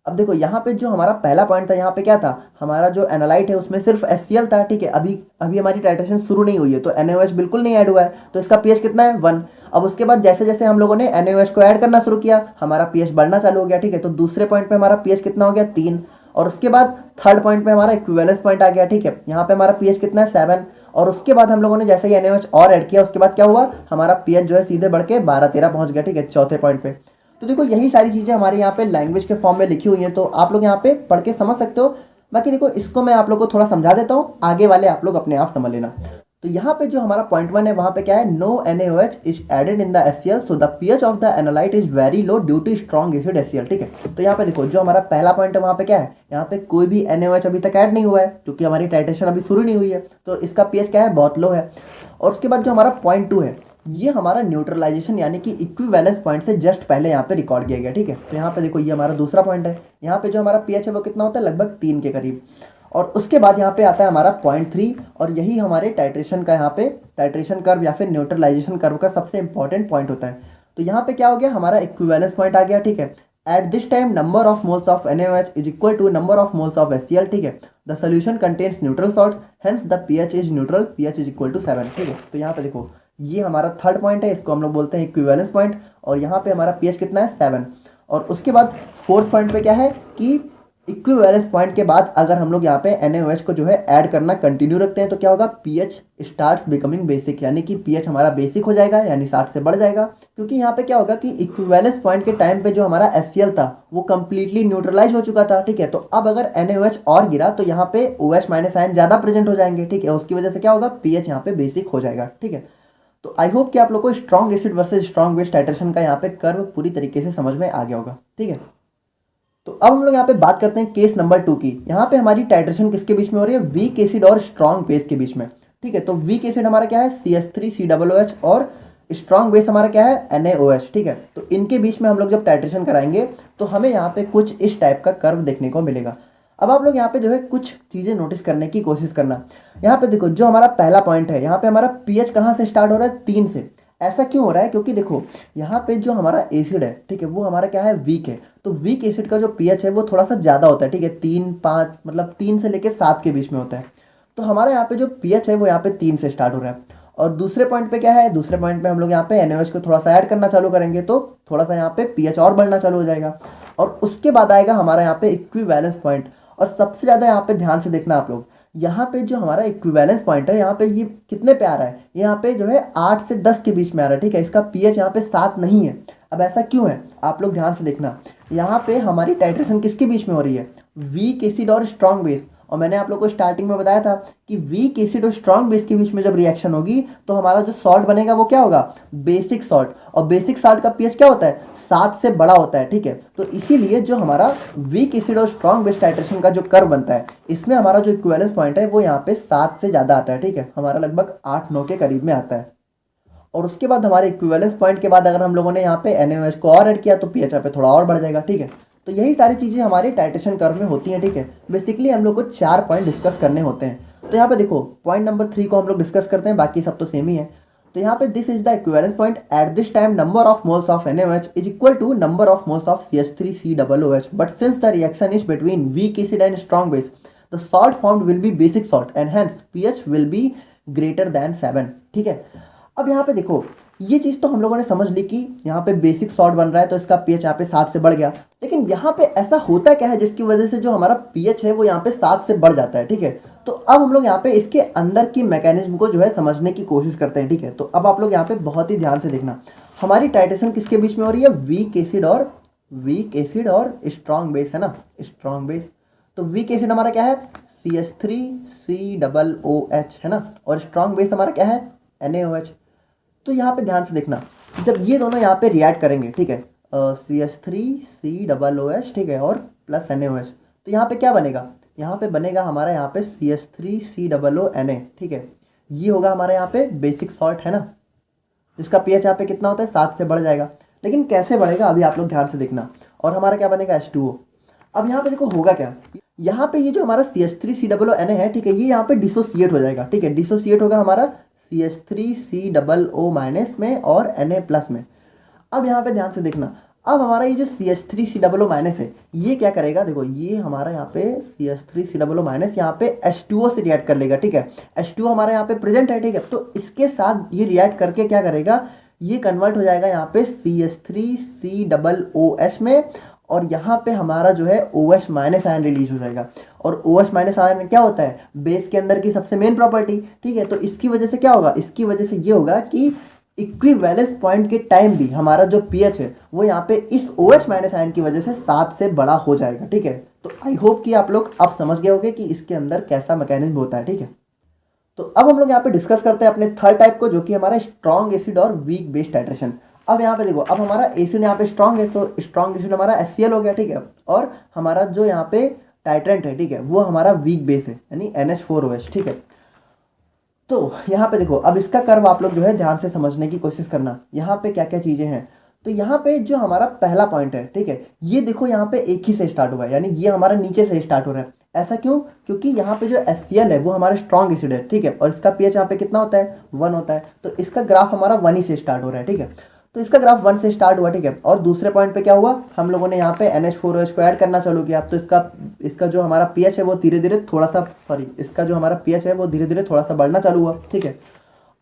अब देखो यहाँ पे जो हमारा पहला पॉइंट था, यहाँ पे क्या था, हमारा जो एनालाइट है उसमें सिर्फ HCl था, ठीक है। अभी अभी हमारी टाइट्रेशन शुरू नहीं हुई है, तो NaOH बिल्कुल नहीं ऐड हुआ है, तो इसका पीएच कितना है, 1। अब उसके बाद जैसे जैसे हम लोगों ने NaOH को ऐड करना शुरू किया, हमारा पीएच बढ़ना चालू हो गया, ठीक है। तो दूसरे पॉइंट पे हमारा पीएच कितना हो गया, 3। और उसके बाद थर्ड पॉइंट पे हमारा इक्विवेलेंस पॉइंट आ गया, ठीक है। यहाँ पे हमारा पीएच कितना है, 7। और उसके बाद हम लोगों ने जैसे ही NaOH और ऐड किया, उसके बाद क्या हुआ, हमारा पीएच जो है सीधे बढ़ के 12-13 पहुंच गया, ठीक है, चौथे पॉइंट पे। तो देखो यही सारी चीज़ें हमारे यहाँ पे लैंग्वेज के फॉर्म में लिखी हुई हैं, तो आप लोग यहाँ पे पढ़ के समझ सकते हो। बाकी देखो इसको मैं आप लोग को थोड़ा समझा देता हूँ, आगे वाले आप लोग अपने आप समझ लेना। तो यहाँ पे जो हमारा पॉइंट 1 है, वहाँ पे क्या है, no NaOH is added in the HCl, so the pH of the analyte is very low due to strong acid HCl, ठीक है। तो यहाँ पे देखो जो हमारा पहला पॉइंट है, वहाँ पे क्या है, यहाँ पे कोई भी NaOH अभी तक ऐड नहीं हुआ है, क्योंकि हमारी टाइट्रेशन अभी शुरू नहीं हुई है, तो इसका पीएच क्या है, बहुत लो है। और उसके बाद जो हमारा पॉइंट 2 है, ये हमारा न्यूट्रलाइजेशन यानी कि इक्विवेलेंस पॉइंट से जस्ट पहले यहाँ पे रिकॉर्ड किया गया, ठीक है। तो यहाँ पे देखो ये हमारा दूसरा पॉइंट है, यहाँ पे जो हमारा पीएच है वो कितना होता है, लगभग 3 के करीब। और उसके बाद यहाँ पे आता है हमारा पॉइंट 3, और यही हमारे टाइट्रेशन का यहाँ पे टाइट्रेशन कर्व या फिर न्यूट्रलाइजेशन कर्व का सबसे इंपॉर्टेंट पॉइंट होता है। तो यहाँ पे क्या हो गया, हमारा इक्विवेलेंस पॉइंट आ गया, ठीक है। At this time number of moles of NaOH is equal to number of moles of HCl, ठीक है। The solution contains neutral salt, hence the pH is neutral, pH is equal to 7, ठीक है। तो यहाँ पे देखो ये हमारा थर्ड पॉइंट है, इसको हम लोग बोलते हैं इक्विवेलेंस पॉइंट, और यहाँ पे हमारा पीएच कितना है, 7। और उसके बाद फोर्थ पॉइंट पे क्या है कि इक्विवेलेंस पॉइंट के बाद अगर हम लोग यहाँ पे NaOH को जो है ऐड करना कंटिन्यू रखते हैं, तो क्या होगा, पीएच स्टार्ट्स बिकमिंग बेसिक, यानी कि पीएच हमारा बेसिक हो जाएगा, यानी 60 से बढ़ जाएगा। क्योंकि यहाँ पे क्या होगा कि इक्विवेलेंस पॉइंट के टाइम पे जो हमारा HCl था वो कंप्लीटली न्यूट्रलाइज हो चुका था, ठीक है। तो अब अगर NaOH और गिरा तो यहाँ पे OH माइनस आयन ज़्यादा प्रेजेंट हो जाएंगे, ठीक है। उसकी वजह से क्या होगा, पीएच यहाँ पे बेसिक हो जाएगा, ठीक है। तो आई होप कि आप लोग को strong acid versus strong base titration का यहाँ पे कर्व पूरी तरीके से समझ में आ गया होगा, ठीक है। तो अब हम लोग यहाँ पे बात करते हैं केस नंबर 2 की। यहाँ पे हमारी टाइट्रेशन किसके बीच में हो रही है, वीक एसिड और स्ट्रॉन्ग बेस के बीच में, ठीक है। तो वीक एसिड हमारा क्या है, CH3COOH, और स्ट्रॉन्ग बेस हमारा क्या है, NaOH, ठीक है। तो इनके बीच में हम लोग जब टाइट्रेशन कराएंगे तो हमें यहाँ पे कुछ इस टाइप का कर्व देखने को मिलेगा। अब आप लोग यहाँ पे जो है कुछ चीज़ें नोटिस करने की कोशिश करना। यहाँ पे देखो जो हमारा पहला पॉइंट है, यहाँ पे हमारा पीएच कहाँ से स्टार्ट हो रहा है, 3 से। ऐसा क्यों हो रहा है, क्योंकि देखो यहाँ पे जो हमारा एसिड है, ठीक है, वो हमारा क्या है, वीक है। तो वीक एसिड का जो पीएच है वो थोड़ा सा ज़्यादा होता है, ठीक है, 3-5 मतलब 3 से लेकर 7 के बीच में होता है। तो हमारा यहाँ पे जो पीएच है वो यहाँ पे 3 से स्टार्ट हो रहा है। और दूसरे पॉइंट पे क्या है, दूसरे पॉइंट पे हम लोग यहाँ पे NaOH को थोड़ा सा ऐड करना चालू करेंगे, तो थोड़ा सा यहाँ पे पीएच और बढ़ना चालू हो जाएगा। और उसके बाद आएगा हमारा यहाँ पे इक्विवेलेंस पॉइंट। और सबसे ज़्यादा यहाँ पे ध्यान से देखना आप लोग, यहाँ पे जो हमारा इक्विवेलेंस पॉइंट है, यहाँ पे ये कितने पे आ रहा है, यहाँ पे जो है 8 से 10 के बीच में आ रहा है, ठीक है। इसका पीएच यहाँ पे 7 नहीं है। अब ऐसा क्यों है, आप लोग ध्यान से देखना। यहाँ पे हमारी टाइट्रेशन किसके बीच में हो रही है, वीक एसिड और स्ट्रॉन्ग बेस। और मैंने आप लोग को स्टार्टिंग में बताया था कि वीक एसिड और स्ट्रॉन्ग बेस के बीच में जब रिएक्शन होगी तो हमारा जो सॉल्ट बनेगा वो क्या होगा, बेसिक सॉल्ट। और बेसिक सॉल्ट का पीएच क्या होता है, 7 से बड़ा होता है, ठीक है। तो इसीलिए जो हमारा वीक एसिड और स्ट्रॉन्ग बेस टाइट्रेशन का जो कर्व बनता है, इसमें हमारा जो इक्विवेलेंस पॉइंट है वो यहाँ पे 7 से ज़्यादा आता है, ठीक है, हमारा लगभग 8-9 के करीब में आता है। और उसके बाद हमारे इक्विवेलेंस पॉइंट के बाद अगर हम लोगों ने यहाँ पे NaOH को और ऐड किया तो पीएच पे थोड़ा और बढ़ जाएगा, ठीक है। तो यही सारी चीज़ें हमारे टाइट्रेशन कर्व में होती हैं, ठीक है। बेसिकली हम लोग को 4 पॉइंट डिस्कस करने होते हैं। तो यहाँ पे देखो पॉइंट नंबर 3 को हम लोग डिस्कस करते हैं, बाकी सब तो सेम ही है। तो यहाँ पे this is the equivalence point. At this time number of moles of NaOH is equal to number of moles of CH3COOH, but since the reaction is between weak acid and strong base, the salt formed will be basic salt and hence pH will be greater than 7, ठीक है। अब यहाँ पे देखो ये चीज़ तो हम लोगों ने समझ ली कि यहाँ पे बेसिक सॉल्ट बन रहा है तो इसका पीएच यहाँ पे 7 से बढ़ गया। लेकिन यहाँ पे ऐसा होता क्या है जिसकी वजह से जो हमारा पीएच है वो यहाँ पे 7 से बढ़ जाता है, ठीक है। तो अब हम लोग यहाँ पे इसके अंदर की मैकेनिज्म को जो है समझने की कोशिश करते हैं, ठीक है। तो अब आप लोग यहाँ पे बहुत ही ध्यान से देखना, हमारी टाइट्रेशन किसके बीच में हो रही है, वीक एसिड और स्ट्रॉन्ग बेस, है ना, स्ट्रॉन्ग बेस। तो वीक एसिड हमारा क्या है, CH3COOH, है ना, और स्ट्रॉन्ग बेस हमारा क्या है, NaOH। तो यहाँ पे ध्यान से देखना, जब ये दोनों यहाँ पे रिएक्ट करेंगे, ठीक है, CH3COOH, ठीक है, और प्लस NaOH, तो यहाँ पे क्या बनेगा, यहाँ पे बनेगा हमारा यहाँ पे CH3COONA, ठीक है। ये होगा हमारा यहाँ पे बेसिक सॉल्ट, है ना, इसका पीएच यहाँ पे कितना होता है, 7 से बढ़ जाएगा। लेकिन कैसे बढ़ेगा अभी आप लोग ध्यान से देखना, और हमारा क्या बनेगा, H2O। अब यहाँ पे देखो होगा क्या, यहाँ पे ये जो हमारा CH3COONA है, ठीक है, ये यहाँ पे डिसोसिएट हो जाएगा, ठीक है, डिसोसिएट होगा हमारा CH3COO- में और Na+ में। अब यहाँ पे ध्यान से देखना, अब हमारा ये जो CH3COO- है, ये क्या करेगा, देखो ये हमारा यहाँ पे CH3COO- यहाँ पे H2O से रिएक्ट कर लेगा, ठीक है। H2O हमारा यहाँ पे प्रेजेंट है, ठीक है, तो इसके साथ ये रिएक्ट करके क्या करेगा, ये कन्वर्ट हो जाएगा यहाँ पे CH3COOH में, और यहाँ पे हमारा जो है OH- आयन रिलीज हो जाएगा। और OH- आयन क्या होता है, बेस के अंदर की सबसे मेन प्रॉपर्टी, ठीक है। तो इसकी वजह से क्या होगा, इसकी वजह से ये होगा कि इक्विवेलेंस पॉइंट के टाइम भी हमारा जो पीएच है वो यहाँ पे इस OH- आयन की वजह से 7 से बड़ा हो जाएगा, ठीक है। तो आई होप कि आप लोग अब समझ गए होंगे कि इसके अंदर कैसा मैकेनिज्म होता है, ठीक है। तो अब हम लोग यहाँ पे डिस्कस करते हैं अपने थर्ड टाइप को, जो कि हमारा स्ट्रॉन्ग एसिड और वीक बेस टाइट्रेशन। अब यहाँ पे देखो, अब हमारा एसिड यहाँ पे स्ट्रॉन्ग है, तो स्ट्रॉन्ग एसिड हमारा HCl हो गया, ठीक है, और हमारा जो यहाँ पे टाइट्रेंट है, ठीक है, वो हमारा वीक बेस है, यानी NH4OH, ठीक है। तो यहाँ पे देखो, अब इसका कर्व आप लोग जो है ध्यान से समझने की कोशिश करना, यहाँ पे क्या क्या चीज़ें हैं। तो यहाँ पे जो हमारा पहला पॉइंट है, ठीक है, ये देखो यहाँ पे एक ही से स्टार्ट हुआ है, यानी ये हमारा नीचे से स्टार्ट हो रहा है। ऐसा क्यों, क्योंकि यहाँ पे जो HCl है वो हमारा स्ट्रॉन्ग एसिड है, ठीक है, और इसका पीएच यहाँ पे कितना होता है, 1 होता है। तो इसका ग्राफ हमारा 1 ही से स्टार्ट हो रहा है, ठीक है। तो इसका ग्राफ 1 से स्टार्ट हुआ, ठीक है। और दूसरे पॉइंट पे क्या हुआ, हम लोगों ने यहाँ पे NH4OH को ऐड करना चालू किया। तो इसका जो हमारा पीएच है वो धीरे धीरे थोड़ा सा, सॉरी, इसका जो हमारा पीएच है वो धीरे धीरे थोड़ा सा बढ़ना चालू हुआ, ठीक है।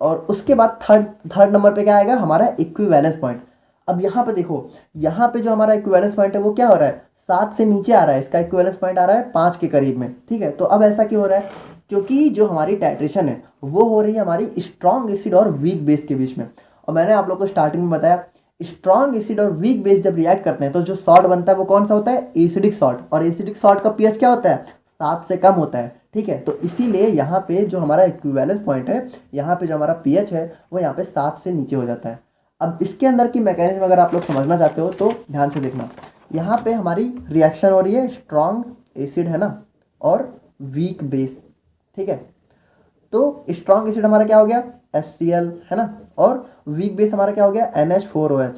और उसके बाद थर्ड नंबर पे क्या आएगा, हमारा इक्विवेलेंस पॉइंट। अब यहाँ पे देखो, यहाँ पे जो हमारा इक्विवेलेंस पॉइंट है वो क्या हो रहा है, 7 से नीचे आ रहा है, इसका इक्विवेलेंस पॉइंट आ रहा है 5 के करीब में, ठीक है। तो अब ऐसा क्यों हो रहा है, क्योंकि जो हमारी टाइट्रेशन है वो हो रही है हमारी स्ट्रॉन्ग एसिड और वीक बेस के बीच में। और मैंने आप लोग को स्टार्टिंग में बताया, स्ट्रॉन्ग एसिड और वीक बेस जब रिएक्ट करते हैं तो जो सॉल्ट बनता है वो कौन सा होता है, एसिडिक सॉल्ट। और एसिडिक सॉल्ट का पीएच क्या होता है, 7 से कम होता है, ठीक है। तो इसीलिए यहाँ पे जो हमारा इक्विवेलेंस पॉइंट है, यहाँ पे जो हमारा पीएच है वो यहाँ पे 7 से नीचे हो जाता है। अब इसके अंदर की मैकेनिज्म अगर आप लोग समझना चाहते हो तो ध्यान से देखना, यहाँ पे हमारी रिएक्शन हो रही है स्ट्रॉन्ग एसिड, है ना, और वीक बेस, ठीक है। तो स्ट्रॉन्ग एसिड हमारा क्या हो गया, HCl, है ना, और वीक बेस हमारा क्या हो गया, NH4OH।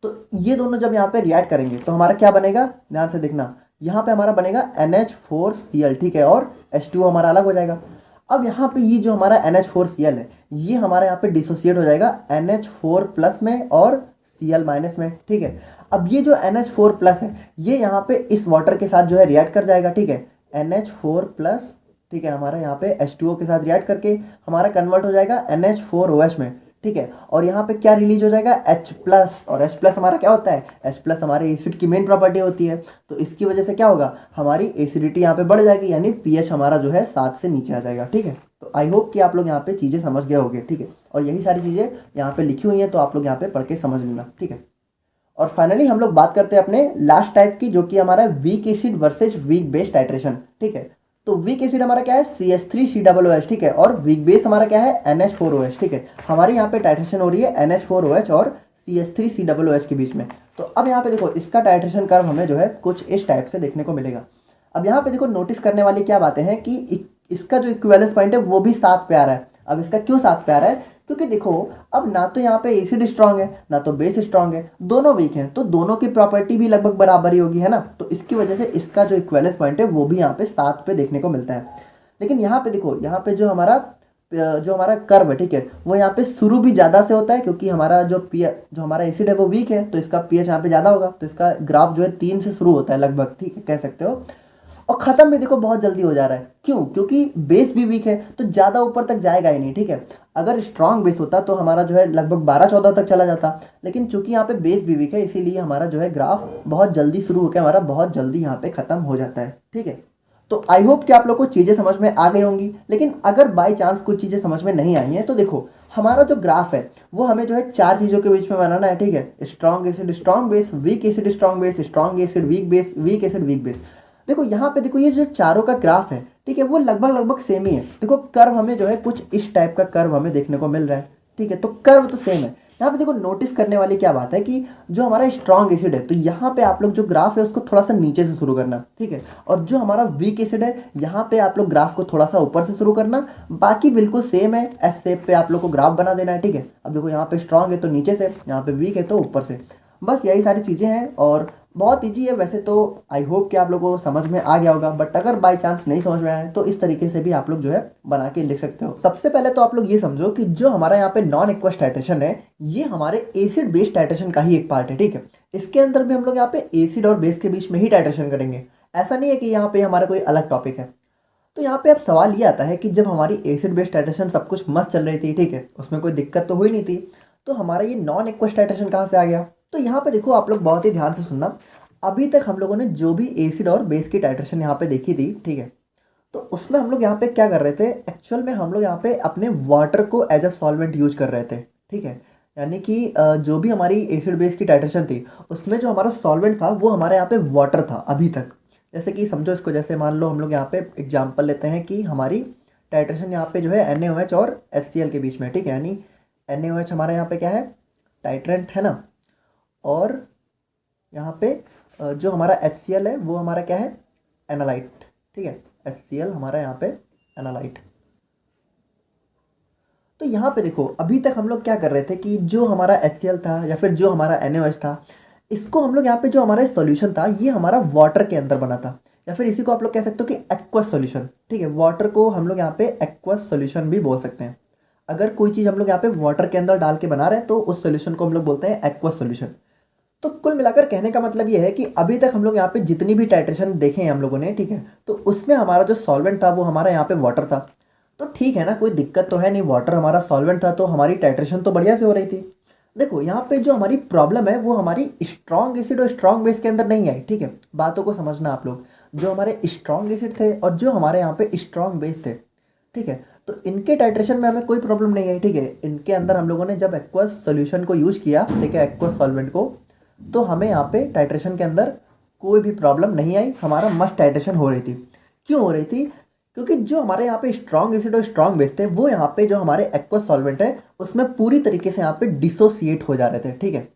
तो ये दोनों जब यहाँ पे रिएक्ट करेंगे तो हमारा क्या बनेगा, ध्यान से देखना, यहाँ पे हमारा बनेगा NH4Cl, ठीक है, और H2O हमारा अलग हो जाएगा। अब यहाँ पे ये जो हमारा NH4Cl है ये हमारा यहाँ पे डिसोसिएट हो जाएगा NH4+ में और Cl- में, ठीक है। अब ये जो NH4+ है ये यहाँ पे इस वाटर के साथ जो है रिएक्ट कर जाएगा, ठीक है, NH4+, ठीक है, हमारा यहाँ पे H2O के साथ रिएक्ट करके हमारा कन्वर्ट हो जाएगा NH4OH में, ठीक है। और यहाँ पे क्या रिलीज हो जाएगा, H+, और H+ हमारा क्या होता है, H+ हमारे एसिड की मेन प्रॉपर्टी होती है। तो इसकी वजह से क्या होगा, हमारी एसिडिटी यहाँ पे बढ़ जाएगी, यानी पीएच हमारा जो है 7 से नीचे आ जाएगा, ठीक है। तो आई होप कि आप लोग यहाँ पे चीज़ें समझ गए होंगे, ठीक है। और यही सारी चीज़ें यहाँ पे लिखी हुई हैं, तो आप लोग यहाँ पे पढ़ के समझ लेना, ठीक है। और फाइनली हम लोग बात करते हैं अपने लास्ट टाइप की, जो कि हमारा week acid versus weak base titration, ठीक है। तो वीक एसिड हमारा क्या है, CH3COOH, ठीक है, और वीक बेस हमारा क्या है, NH4OH, ठीक है। हमारे यहाँ पे टाइट्रेशन हो रही है NH4OH और CH3COOH के बीच में। तो अब यहाँ पे देखो, इसका टाइट्रेशन कर्व हमें जो है कुछ इस टाइप से देखने को मिलेगा। अब यहाँ पे देखो, नोटिस करने वाली क्या बातें हैं कि इसका जो इक्विवेलेंस पॉइंट है वो भी 7 पे आ रहा है। अब इसका क्यों 7 पे आ रहा है, क्योंकि देखो अब ना तो यहाँ पे एसिड स्ट्रांग है ना तो बेस स्ट्रांग है, दोनों वीक हैं, तो दोनों की प्रॉपर्टी भी लगभग बराबर ही होगी, है ना। तो इसकी वजह से इसका जो इक्विवेलेंस पॉइंट है वो भी यहाँ पे 7 पे देखने को मिलता है। लेकिन यहाँ पे देखो, यहाँ पे जो हमारा कर्व है, ठीक है, वो यहाँ पे शुरू भी ज़्यादा से होता है, क्योंकि हमारा जो हमारा एसिड है वो वीक है, तो इसका पीएच यहाँ पे ज़्यादा होगा, तो इसका ग्राफ जो है 3 से शुरू होता है लगभग, ठीक है, कह सकते हो। और ख़त्म भी देखो बहुत जल्दी हो जा रहा है। क्यों? क्योंकि बेस भी वीक है तो ज़्यादा ऊपर तक जाएगा ही नहीं, ठीक है। अगर स्ट्रांग बेस होता तो हमारा जो है लगभग 12-14 तक चला जाता, लेकिन चूंकि यहाँ पे बेस भी वीक है इसीलिए हमारा जो है ग्राफ बहुत जल्दी शुरू होकर हमारा बहुत जल्दी यहाँ पे ख़त्म हो जाता है, ठीक है। तो आई होप कि आप लोग को चीज़ें समझ में आ गई होंगी, लेकिन अगर बाई चांस कुछ चीज़ें समझ में नहीं आई हैं तो देखो हमारा जो ग्राफ है वो हमें जो है 4 चीज़ों के बीच में बनाना है, ठीक है। Strong acid strong base, weak acid strong base, strong acid weak base, weak acid weak base. देखो यहाँ पे देखो ये जो चारों का ग्राफ है, ठीक है, वो लगभग लगभग सेम ही है। देखो कर्व हमें जो है कुछ इस टाइप का कर्व हमें देखने को मिल रहा है, ठीक है, तो कर्व तो सेम है। यहाँ पे देखो नोटिस करने वाली क्या बात है कि जो हमारा स्ट्रॉन्ग एसिड है तो यहाँ पे आप लोग जो ग्राफ है उसको थोड़ा सा नीचे से शुरू करना, ठीक है। और जो हमारा वीक एसिड है यहाँ पे आप लोग ग्राफ को थोड़ा सा ऊपर से शुरू करना, बाकी बिल्कुल सेम है, एस शेप पे आप लोग को ग्राफ बना देना है, ठीक है। अब देखो यहाँ पे स्ट्रॉन्ग है तो नीचे से, यहाँ पे वीक है तो ऊपर से, बस यही सारी चीज़ें हैं और बहुत ईजी है वैसे तो। आई होप कि आप लोगों को समझ में आ गया होगा, बट अगर बाई चांस नहीं समझ में आया तो इस तरीके से भी आप लोग जो है बना के लिख सकते हो। सबसे पहले तो आप लोग ये समझो कि जो हमारा यहाँ पे नॉन एक्वस टाइट्रेशन है ये हमारे एसिड बेस टाइट्रेशन का ही एक पार्ट है, ठीक है। इसके अंदर भी हम लोग यहाँ पे एसिड और बेस के बीच में ही टाइट्रेशन करेंगे, ऐसा नहीं है कि यहाँ पे हमारा कोई अलग टॉपिक है। तो यहाँ पे अब सवाल ये आता है कि जब हमारी एसिड बेस टाइट्रेशन सब कुछ मस्त चल रही थी, ठीक है, उसमें कोई दिक्कत तो हुई नहीं थी, तो हमारा ये नॉन एक्वस टाइट्रेशन कहाँ से आ गया? तो यहाँ पे देखो आप लोग बहुत ही ध्यान से सुनना, अभी तक हम लोगों ने जो भी एसिड और बेस की टाइट्रेशन यहाँ पे देखी थी, ठीक है, तो उसमें हम लोग यहाँ पे क्या कर रहे थे, एक्चुअल में हम लोग यहाँ पे अपने वाटर को एज अ सॉल्वेंट यूज कर रहे थे, ठीक है। यानी कि जो भी हमारी एसिड बेस की टाइट्रेशन थी उसमें जो हमारा सॉल्वेंट था वो हमारे यहाँ पे वाटर था अभी तक। जैसे कि समझो इसको, जैसे मान लो हम लोग यहाँ पे एग्जाम्पल लेते हैं कि हमारी टाइट्रेशन यहाँ पे जो है NaOH और HCl के बीच में, ठीक है, यानी NaOH हमारा यहाँ पे क्या है, टाइट्रेंट है ना, और यहाँ पे जो हमारा HCl है वो हमारा क्या है, एनालाइट, ठीक है। HCl हमारा यहाँ पे एनालाइट। तो यहाँ पे देखो अभी तक हम लोग क्या कर रहे थे कि जो हमारा HCl था या फिर जो हमारा NaOH था, इसको हम लोग यहाँ पे जो हमारा सॉल्यूशन था ये हमारा वाटर के अंदर बना था, या फिर इसी को आप लोग कह सकते हो कि एक्वस सॉल्यूशन, ठीक है। वाटर को हम लोग यहाँ पे एक्वस सॉल्यूशन भी बोल सकते हैं। अगर कोई चीज़ हम लोग यहाँ पे वाटर के अंदर डाल के बना रहे हैं तो उस सॉल्यूशन को हम लोग बोलते हैं एक्वस सॉल्यूशन। तो कुल मिलाकर कहने का मतलब ये है कि अभी तक हम लोग यहाँ पे जितनी भी टाइट्रेशन देखे हैं हम लोगों ने, ठीक है, तो उसमें हमारा जो सॉल्वेंट था वो हमारा यहाँ पे वाटर था। तो ठीक है ना, कोई दिक्कत तो है नहीं, वाटर हमारा सॉल्वेंट था तो हमारी टाइट्रेशन तो बढ़िया से हो रही थी। देखो यहाँ पे जो हमारी प्रॉब्लम है वो हमारी स्ट्रॉन्ग एसिड और स्ट्रॉन्ग बेस के अंदर नहीं आई, ठीक है। बातों को समझना आप लोग, जो हमारे स्ट्रॉन्ग एसिड थे और जो हमारे यहाँ पे स्ट्रॉन्ग बेस थे, ठीक है, तो इनके टाइट्रेशन में हमें कोई प्रॉब्लम नहीं आई, ठीक है। इनके अंदर हम लोगों ने जब एक्वस सोल्यूशन को यूज किया, ठीक है, एक्वस सॉल्वेंट को, तो हमें यहाँ पे टाइट्रेशन के अंदर कोई भी प्रॉब्लम नहीं आई, हमारा मस्त टाइट्रेशन हो रही थी। क्यों हो रही थी? क्योंकि जो हमारे यहाँ पे स्ट्रॉन्ग एसिड और स्ट्रॉन्ग बेस थे वो यहाँ पे जो हमारे एक्वस सॉल्वेंट है उसमें पूरी तरीके से यहाँ पे डिसोसिएट हो जा रहे थे, ठीक है।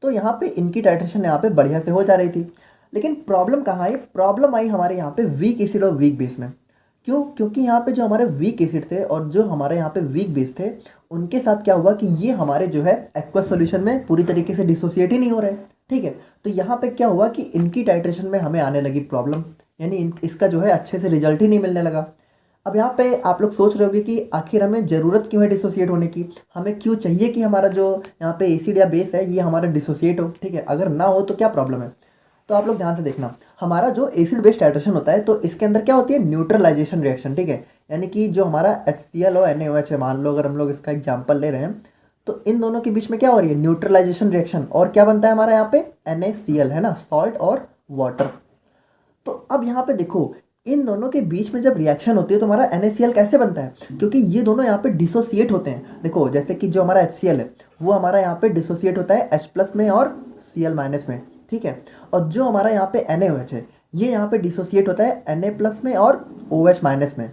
तो यहाँ पे इनकी टाइट्रेशन यहाँ पे बढ़िया से हो जा रही थी। लेकिन प्रॉब्लम कहाँ आई? प्रॉब्लम आई हमारे यहाँ पे वीक एसिड और वीक बेस में। क्यों? क्योंकि यहाँ पे जो हमारे वीक एसिड थे और जो हमारे यहाँ पे वीक बेस थे उनके साथ क्या हुआ कि ये हमारे जो है एक्वस सॉल्यूशन में पूरी तरीके से डिसोसिएट ही नहीं हो रहे, ठीक है। तो यहाँ पे क्या हुआ कि इनकी टाइट्रेशन में हमें आने लगी प्रॉब्लम, यानी इसका जो है अच्छे से रिजल्ट ही नहीं मिलने लगा। अब यहाँ पे आप लोग सोच रहे होंगे कि आखिर हमें ज़रूरत क्यों है डिसोसिएट होने की, हमें क्यों चाहिए कि हमारा जो यहाँ पे एसिड या बेस है ये हमारा डिसोसिएट हो, ठीक है। अगर ना हो तो क्या प्रॉब्लम है? तो आप लोग ध्यान से देखना, हमारा जो एसिड बेस टाइट्रेशन होता है तो इसके अंदर क्या होती है, न्यूट्रलाइजेशन रिएक्शन, ठीक है। यानी कि जो हमारा HCl और NaOH है, मान लो अगर हम लोग इसका एग्जाम्पल ले रहे हैं तो इन दोनों के बीच में क्या हो रही है, न्यूट्रलाइजेशन रिएक्शन, और क्या बनता है हमारा यहाँ पे NaCl, है ना, सॉल्ट और वाटर। तो अब यहाँ पे देखो इन दोनों के बीच में जब रिएक्शन होती है तो हमारा NaCl कैसे बनता है, क्योंकि ये दोनों यहाँ पे डिसोसिएट होते हैं। देखो जैसे कि जो हमारा HCl है वो हमारा यहाँ पे डिसोसिएट होता है H+ में और Cl- में, ठीक है। और जो हमारा यहाँ पे NaOH है ये यहाँ पे डिसोसिएट होता है Na+ में और OH- में।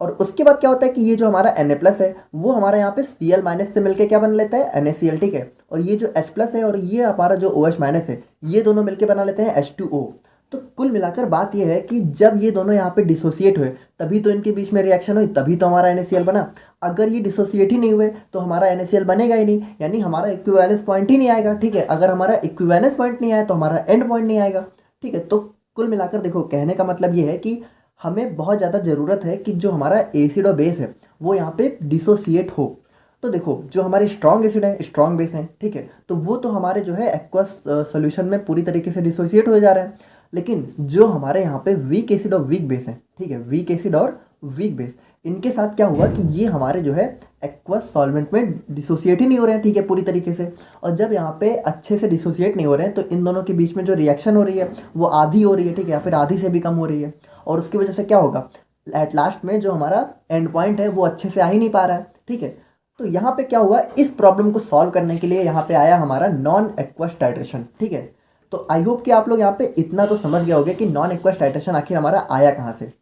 और उसके बाद क्या होता है कि ये जो हमारा Na+ है वो हमारा यहाँ पे Cl- से मिलके क्या बना लेता है, NaCl, ठीक है। और ये जो H+ है और ये हमारा जो OH- है ये दोनों मिलके बना लेते हैं H2O। तो कुल मिलाकर बात ये है कि जब ये दोनों यहाँ पे डिसोसिएट हुए तभी तो इनके बीच में रिएक्शन हुई, तभी तो हमारा NaCl बना। अगर ये डिसोसिएट ही नहीं हुए तो हमारा NaCl बनेगा ही नहीं, यानी हमारा इक्विवेलेंस पॉइंट ही नहीं आएगा, ठीक है। अगर हमारा इक्विवेलेंस पॉइंट नहीं आया तो हमारा एंड पॉइंट नहीं आएगा, ठीक है। तो कुल मिलाकर देखो कहने का मतलब ये है कि हमें बहुत ज़्यादा ज़रूरत है कि जो हमारा एसिड और बेस है वो यहाँ पे डिसोसिएट हो। तो देखो जो हमारे स्ट्रॉन्ग एसिड है, स्ट्रॉन्ग बेस है, ठीक है, तो वो तो हमारे जो है एक्वस सॉल्यूशन में पूरी तरीके से डिसोसिएट हो जा रहे हैं। लेकिन जो हमारे यहाँ पे वीक एसिड और वीक बेस है, ठीक है, वीक एसिड और वीक बेस, इनके साथ क्या हुआ कि ये हमारे जो है एक्वस सॉल्वेंट में डिसोसिएट ही नहीं हो रहे हैं, ठीक है, पूरी तरीके से। और जब यहाँ पे अच्छे से डिसोसिएट नहीं हो रहे हैं तो इन दोनों के बीच में जो रिएक्शन हो रही है वो आधी हो रही है, ठीक है, या फिर आधी से भी कम हो रही है। और उसकी वजह से क्या होगा, एट लास्ट में जो हमारा एंड पॉइंट है वो अच्छे से आ ही नहीं पा रहा है, ठीक है। तो यहाँ पे क्या हुआ, इस प्रॉब्लम को सॉल्व करने के लिए यहाँ पे आया हमारा नॉन एक्वस टाइट्रेशन, ठीक है। तो आई होप कि आप लोग यहाँ पे इतना तो समझ गए होंगे कि नॉन एक्वस टाइट्रेशन आखिर हमारा आया कहाँ से।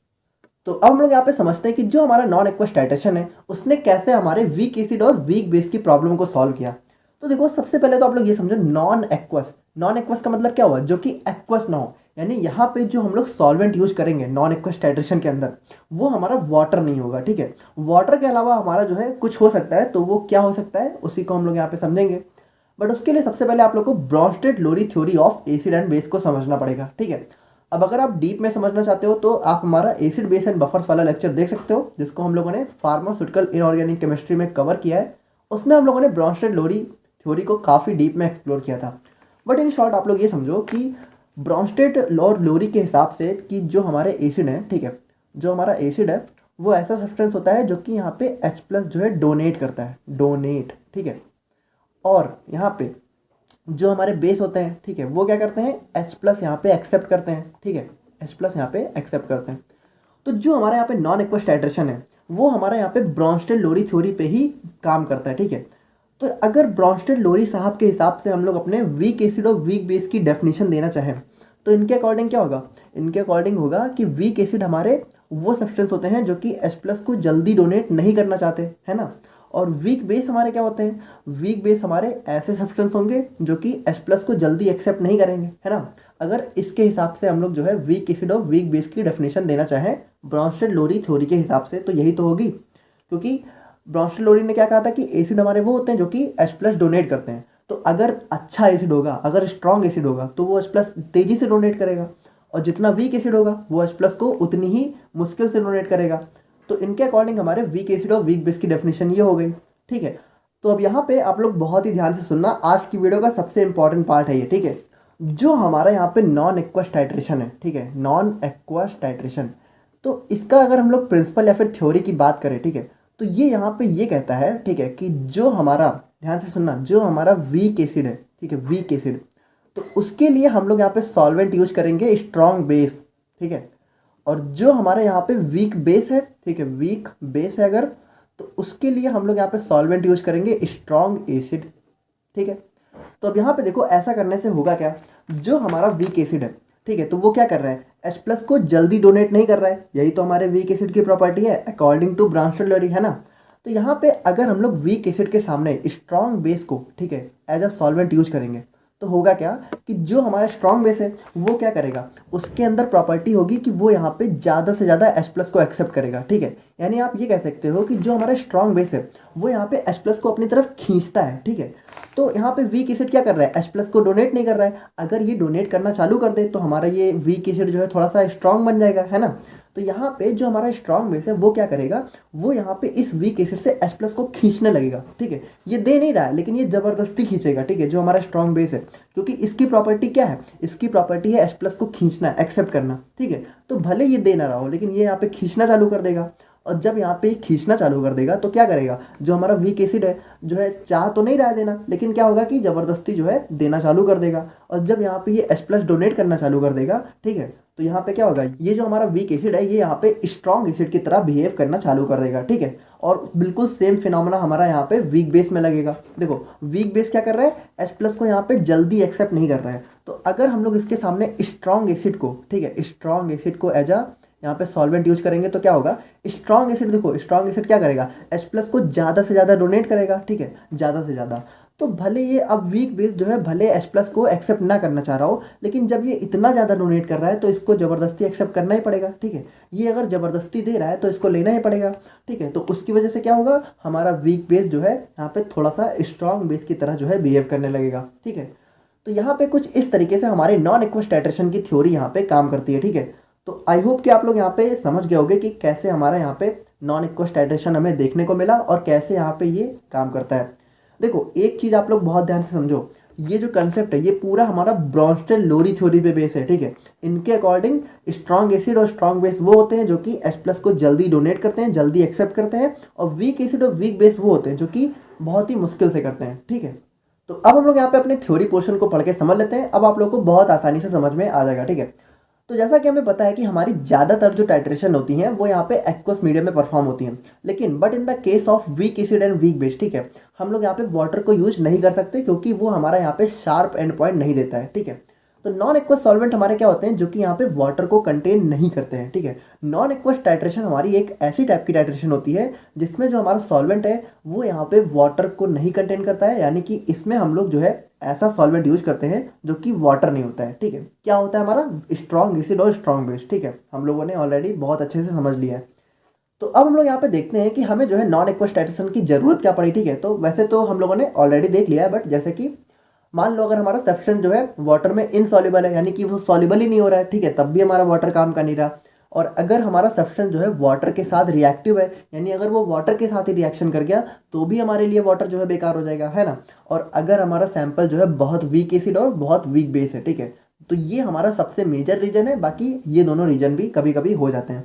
तो अब हम लोग यहाँ पे समझते हैं कि जो हमारा नॉन एक्वस टाइट्रेशन है उसने कैसे हमारे वीक एसिड और वीक बेस की प्रॉब्लम को सॉल्व किया। तो देखो, सबसे पहले तो आप लोग ये समझो, नॉन एक्वस, नॉन एक्वस का मतलब क्या हुआ, जो कि एक्वस ना हो, यानी यहाँ पे जो हम लोग सॉल्वेंट यूज करेंगे नॉन एक्वस टाइट्रेशन के अंदर वो हमारा वाटर नहीं होगा, ठीक है। वाटर के अलावा हमारा जो है कुछ हो सकता है, तो वो क्या हो सकता है उसी को हम लोग यहाँ पे समझेंगे। बट उसके लिए सबसे पहले आप लोग को Bronsted Lowry theory of acid and base को समझना पड़ेगा, ठीक है। अब अगर आप डीप में समझना चाहते हो तो आप हमारा एसिड बेस एंड बफर्स वाला लेक्चर देख सकते हो, जिसको हम लोगों ने फार्मास्यूटिकल इनऑर्गेनिक केमिस्ट्री में कवर किया है। उसमें हम लोगों ने ब्रॉन्स्टेड-लोरी थ्योरी को काफ़ी डीप में एक्सप्लोर किया था। बट इन शॉर्ट आप लोग ये समझो कि ब्रॉन्स्टेड और लोरी के हिसाब से कि जो हमारे एसिड है, ठीक है, जो हमारा एसिड है वो ऐसा सब्सटेंस होता है जो कि यहाँ पे H+ जो है डोनेट करता है, डोनेट, ठीक है। और यहाँ पे जो हमारे बेस होते हैं, ठीक है, वो क्या करते हैं, H+ यहाँ पे एक्सेप्ट करते हैं, ठीक है, H+ यहाँ पे एक्सेप्ट करते हैं। तो जो हमारे यहाँ पे नॉन एक्वस टाइट्रेशन है वो हमारा यहाँ पे ब्रॉन्स्टेड-लोरी थ्योरी पे ही काम करता है, ठीक है। तो अगर ब्रॉन्स्टेड-लोरी साहब के हिसाब से हम लोग अपने वीक एसिड और वीक बेस की डेफिनेशन देना चाहें तो इनके अकॉर्डिंग क्या होगा, इनके अकॉर्डिंग होगा कि वीक एसिड हमारे वो सब्सटेंस होते हैं जो कि H+ को जल्दी डोनेट नहीं करना चाहते, है ना। और वीक बेस हमारे क्या होते हैं, वीक बेस हमारे ऐसे सब्सटेंस होंगे जो कि H+ को जल्दी एक्सेप्ट नहीं करेंगे, है ना। अगर इसके हिसाब से हम लोग जो है वीक एसिड और वीक बेस की डेफिनेशन देना चाहें ब्रॉन्स्टेड-लोरी थ्योरी के हिसाब से तो यही तो होगी, क्योंकि ब्रॉन्स्टेड-लोरी ने क्या कहा था कि एसिड हमारे वो होते हैं जो कि H+ डोनेट करते हैं। तो अगर अच्छा एसिड होगा, अगर स्ट्रॉन्ग एसिड होगा तो वो H+ तेजी से डोनेट करेगा, और जितना वीक एसिड होगा वो H+ को उतनी ही मुश्किल से डोनेट करेगा। तो इनके अकॉर्डिंग हमारे वीक एसिड और वीक बेस की डेफिनेशन ये हो गई, ठीक है। तो अब यहाँ पे आप लोग बहुत ही ध्यान से सुनना, आज की वीडियो का सबसे इंपॉर्टेंट पार्ट है ये, ठीक है। जो हमारा यहाँ पे नॉन एक्वस टाइट्रेशन है, ठीक है, नॉन एक्वस टाइट्रेशन, तो इसका अगर हम लोग प्रिंसिपल या फिर थ्योरी की बात करें, ठीक है, तो ये यहाँ पे ये कहता है, ठीक है, कि जो हमारा, ध्यान से सुनना, जो हमारा वीक एसिड है, ठीक है, वीक एसिड, तो उसके लिए हम लोग यहाँ पे सॉल्वेंट यूज करेंगे स्ट्रॉन्ग बेस, ठीक है। और जो हमारे यहाँ पे वीक बेस है, ठीक है, वीक बेस है अगर, तो उसके लिए हम लोग यहाँ पे सॉल्वेंट यूज करेंगे स्ट्रॉन्ग एसिड, ठीक है। तो अब यहाँ पे देखो, ऐसा करने से होगा क्या, जो हमारा वीक एसिड है, ठीक है, तो वो क्या कर रहा है, H+ को जल्दी डोनेट नहीं कर रहा है, यही तो हमारे वीक एसिड की प्रॉपर्टी है अकॉर्डिंग टू ब्रॉन्स्टेड-लोरी, है ना। तो यहाँ पे अगर हम लोग वीक एसिड के सामने स्ट्रॉन्ग बेस को, ठीक है, एज अ सॉल्वेंट यूज करेंगे तो होगा क्या कि जो हमारा स्ट्रॉन्ग बेस है वो क्या करेगा, उसके अंदर प्रॉपर्टी होगी कि वो यहाँ पे ज़्यादा से ज़्यादा H+ को एक्सेप्ट करेगा, ठीक है। यानी आप ये कह सकते हो कि जो हमारा स्ट्रॉन्ग बेस है वो यहाँ पे H+ को अपनी तरफ खींचता है, ठीक है। तो यहाँ पे वीक एसिड क्या कर रहा है, H+ को डोनेट नहीं कर रहा है। अगर ये डोनेट करना चालू कर दे तो हमारा ये वीक एसिड जो है थोड़ा सा स्ट्रॉन्ग बन जाएगा, है ना। तो यहाँ पे जो हमारा स्ट्रॉन्ग बेस है वो क्या करेगा, वो यहाँ पे इस वीक एसिड से H+ को खींचने लगेगा, ठीक है। ये दे नहीं रहा है लेकिन ये ज़बरदस्ती खींचेगा, ठीक है, जो हमारा स्ट्रॉन्ग बेस है, क्योंकि इसकी प्रॉपर्टी क्या है, इसकी प्रॉपर्टी है H+ को खींचना, एक्सेप्ट करना, ठीक है। तो भले ये दे ना रहा हो लेकिन ये यहाँ पे खींचना चालू कर देगा, और जब यहाँ पे खींचना चालू कर देगा तो क्या करेगा, जो हमारा वीक एसिड है जो है चाह तो नहीं रहा है देना, लेकिन क्या होगा कि ज़बरदस्ती जो है देना चालू कर देगा। और जब यहाँ पे ये H+ डोनेट करना चालू कर देगा, ठीक है, तो यहाँ पे क्या होगा, ये जो हमारा वीक एसिड है ये यहाँ पे स्ट्रॉन्ग एसिड की तरह बिहेव करना चालू कर देगा, ठीक है। और बिल्कुल सेम फिनोमेना हमारा यहाँ पे वीक बेस में लगेगा। देखो, वीक बेस क्या कर रहा है, H+ को यहाँ पे जल्दी एक्सेप्ट नहीं कर रहा है। तो अगर हम लोग इसके सामने स्ट्रॉन्ग एसिड को, ठीक है, स्ट्रॉन्ग एसिड को एज अ यहाँ पे सॉल्वेंट यूज करेंगे तो क्या होगा, स्ट्रॉन्ग एसिड, देखो स्ट्रॉन्ग एसिड क्या करेगा, H+ को ज़्यादा से ज़्यादा डोनेट करेगा, ठीक है, ज़्यादा से ज़्यादा। तो भले ये अब वीक बेस जो है भले H+ को एक्सेप्ट ना करना चाह रहा हो, लेकिन जब ये इतना ज़्यादा डोनेट कर रहा है तो इसको ज़बरदस्ती एक्सेप्ट करना ही पड़ेगा, ठीक है। ये अगर ज़बरदस्ती दे रहा है तो इसको लेना ही पड़ेगा, ठीक है। तो उसकी वजह से क्या होगा, हमारा वीक बेस जो है यहाँ पे थोड़ा सा स्ट्रॉन्ग बेस की तरह जो है बिहेव करने लगेगा, ठीक है। तो यहाँ पे कुछ इस तरीके से हमारे नॉन एक्वस टाइट्रेशन की थ्योरी यहाँ पे काम करती है, ठीक है। तो आई होप कि आप लोग यहाँ पे समझ गए होंगे कि कैसे हमारा यहाँ पे नॉन एक्वस टाइट्रेशन हमें देखने को मिला और कैसे यहाँ पे ये काम करता है। देखो, एक चीज़ आप लोग बहुत ध्यान से समझो, ये जो कंसेप्ट है ये पूरा हमारा ब्रॉन्स्टेड लोरी थ्योरी पे बेस है, ठीक है। इनके अकॉर्डिंग स्ट्रॉन्ग एसिड और स्ट्रॉन्ग बेस वो होते हैं जो कि H+ को जल्दी डोनेट करते हैं, जल्दी एक्सेप्ट करते हैं, और वीक एसिड और वीक बेस वो होते हैं जो कि बहुत ही मुश्किल से करते हैं, ठीक है। तो अब हम लोग यहाँ पे अपने थ्योरी पोर्शन को पढ़ के समझ लेते हैं। अब आप लोग को बहुत आसानी से समझ में आ जाएगा, ठीक है। तो जैसा कि हमें पता है कि हमारी ज़्यादातर जो टाइट्रेशन होती हैं वो यहाँ पे एक्वस मीडियम में परफॉर्म होती हैं, लेकिन but in the case of week acid and weak base, ठीक है, हम लोग यहाँ पे वाटर को यूज नहीं कर सकते क्योंकि वो हमारा यहाँ पे शार्प एंड पॉइंट नहीं देता है, ठीक है। तो नॉन एक्वस सॉल्वेंट हमारे क्या होते हैं जो कि यहाँ पे वाटर को कंटेन नहीं करते हैं, ठीक है। नॉन एक्वस टाइट्रेशन हमारी एक ऐसी टाइप की टाइट्रेशन होती है जिसमें जो हमारा सॉल्वेंट है वो यहाँ पे वाटर को नहीं कंटेन करता है, यानी कि इसमें हम लोग जो है ऐसा सॉल्वेंट यूज करते हैं जो कि वाटर नहीं होता है, ठीक है। क्या होता है हमारा स्ट्रॉन्ग एसिड और स्ट्रॉन्ग बेस, ठीक है, हम लोगों ने ऑलरेडी बहुत अच्छे से समझ लिया है। तो अब हम लोग यहाँ पे देखते हैं कि हमें जो है नॉन एक्वस टाइट्रेशन की जरूरत क्या पड़ी, ठीक है। तो वैसे तो हम लोगों ने ऑलरेडी देख लिया है, बट जैसे कि मान लो अगर हमारा सब्सटेंस जो है वाटर में इनसॉल्युबल है, यानी कि वो सॉल्युबल ही नहीं हो रहा है, ठीक है, तब भी हमारा वाटर काम का नहीं रहा। और अगर हमारा सब्सटेंस जो है वाटर के साथ रिएक्टिव है, यानी अगर वो वाटर के साथ ही रिएक्शन कर गया तो भी हमारे लिए वाटर जो है बेकार हो जाएगा, है ना। और अगर हमारा सैंपल जो है बहुत वीक एसिड और बहुत वीक बेस है, ठीक है, तो ये हमारा सबसे मेजर रीजन है। बाकी ये दोनों रीजन भी कभी कभी हो जाते हैं।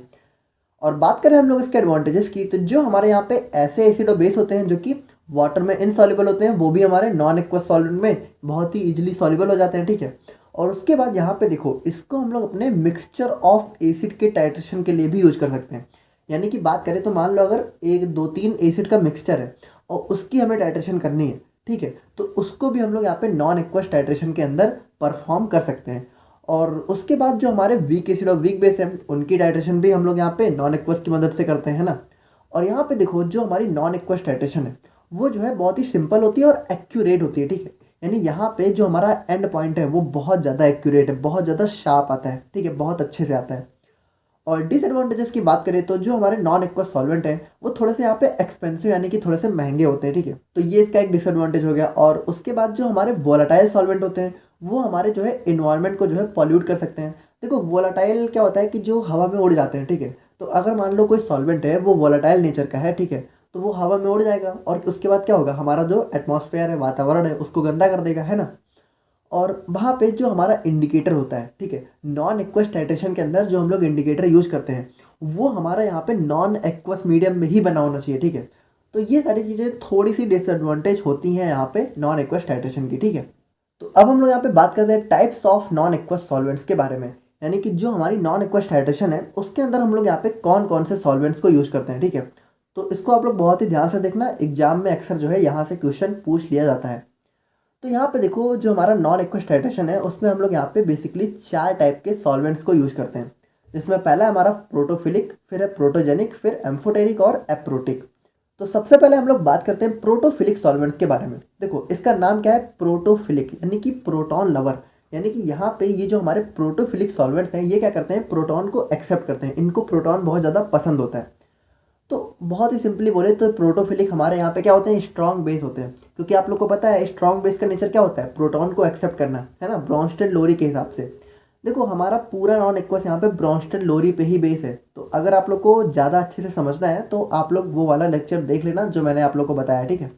और बात करें हम लोग इसके एडवांटेजेस की, तो जो हमारे यहाँ पे ऐसे एसिड और बेस होते हैं जो कि वाटर में इनसॉल्युबल होते हैं वो भी हमारे नॉन एक्वस सॉल्वेंट में बहुत ही इजीली सॉल्युबल हो जाते हैं, ठीक है। और उसके बाद यहाँ पे देखो, इसको हम लोग अपने मिक्सचर ऑफ एसिड के टाइट्रेशन के लिए भी यूज कर सकते हैं। यानी कि बात करें तो मान लो अगर 1 2 3 एसिड का मिक्सचर है और उसकी हमें टाइट्रेशन करनी है, ठीक है, तो उसको भी हम लोग यहाँ पे नॉन एक्वस टाइट्रेशन के अंदर परफॉर्म कर सकते हैं। और उसके बाद जो हमारे वीक एसिड और वीक बेस है उनकी टाइट्रेशन भी हम लोग यहाँ पे नॉन एक्वस की मदद से करते हैं ना। और यहाँ पे देखो, जो हमारी नॉन एक्वस टाइट्रेशन है वो जो है बहुत ही सिंपल होती है और एक्यूरेट होती है, ठीक है। यानी यहाँ पे जो हमारा एंड पॉइंट है वो बहुत ज़्यादा एक्यूरेट है, बहुत ज़्यादा शार्प आता है, ठीक है, बहुत अच्छे से आता है। और डिसएडवांटेजेस की बात करें तो जो हमारे नॉन एक्वस सॉल्वेंट है वो थोड़े से यहाँ पे एक्सपेंसिव यानी कि थोड़े से महंगे होते हैं, ठीक है, तो ये इसका एक डिसएडवांटेज हो गया। और उसके बाद जो हमारे वोलाटाइल सॉल्वेंट होते हैं वो हमारे जो है इन्वायरमेंट को जो है पॉल्यूट कर सकते हैं। देखो वोलाटाइल क्या होता है कि जो हवा में उड़ जाते हैं, ठीक है, तो अगर मान लो कोई सॉल्वेंट है वो वोलाटाइल नेचर का है, ठीक है, तो वो हवा में उड़ जाएगा और उसके बाद क्या होगा, हमारा जो एटमॉस्फेयर है, वातावरण है, उसको गंदा कर देगा, है ना। और वहाँ पे जो हमारा इंडिकेटर होता है, ठीक है, नॉन एक्वस टाइट्रेशन के अंदर जो हम लोग इंडिकेटर यूज करते हैं वो हमारा यहाँ पे नॉन एक्वस मीडियम में ही बना होना चाहिए, ठीक है। तो ये सारी चीज़ें थोड़ी सी डिसएडवांटेज होती हैं यहाँ पे नॉन एक्वस टाइट्रेशन की, ठीक है। तो अब हम लोग यहाँ पे बात करते हैं types of non aqueous solvents के बारे में, यानी कि जो हमारी नॉन एक्वस टाइट्रेशन है उसके अंदर हम लोग यहाँ पे कौन कौन से सॉल्वेंट्स को यूज करते हैं, ठीक है। तो इसको आप लोग बहुत ही ध्यान से देखना, एग्जाम में अक्सर जो है यहाँ से क्वेश्चन पूछ लिया जाता है। तो यहाँ पे देखो, जो हमारा नॉन एक्वस टाइट्रेशन है उसमें हम लोग यहाँ पे बेसिकली 4 टाइप के सॉल्वेंट्स को यूज करते हैं, जिसमें पहला है हमारा प्रोटोफिलिक, फिर है प्रोटोजेनिक, फिर एम्फोटेरिक और एप्रोटिक। तो सबसे पहले हम लोग बात करते हैं प्रोटोफिलिक सॉल्वेंट्स के बारे में। देखो इसका नाम क्या है, प्रोटोफिलिक, यानी कि प्रोटॉन लवर। यानी कि यहाँ पे ये जो हमारे प्रोटोफिलिक सॉल्वेंट्स हैं ये क्या करते हैं, प्रोटॉन को एक्सेप्ट करते हैं, इनको प्रोटॉन बहुत ज़्यादा पसंद होता है। तो बहुत ही सिंपली बोले तो प्रोटोफिलिक हमारे यहाँ पे क्या होते हैं, स्ट्रॉन्ग बेस होते हैं, क्योंकि आप लोग को पता है स्ट्रॉन्ग बेस का नेचर क्या होता है, प्रोटॉन को एक्सेप्ट करना, है ना, ब्रॉन्स्टेड लोरी के हिसाब से। देखो हमारा पूरा नॉन एक्वस यहाँ पे ब्रॉन्स्टेड लोरी पे ही बेस है। तो अगर आप लोग को ज़्यादा अच्छे से समझना है तो आप लोग वो वाला लेक्चर देख लेना जो मैंने आप लोग को बताया, ठीक है।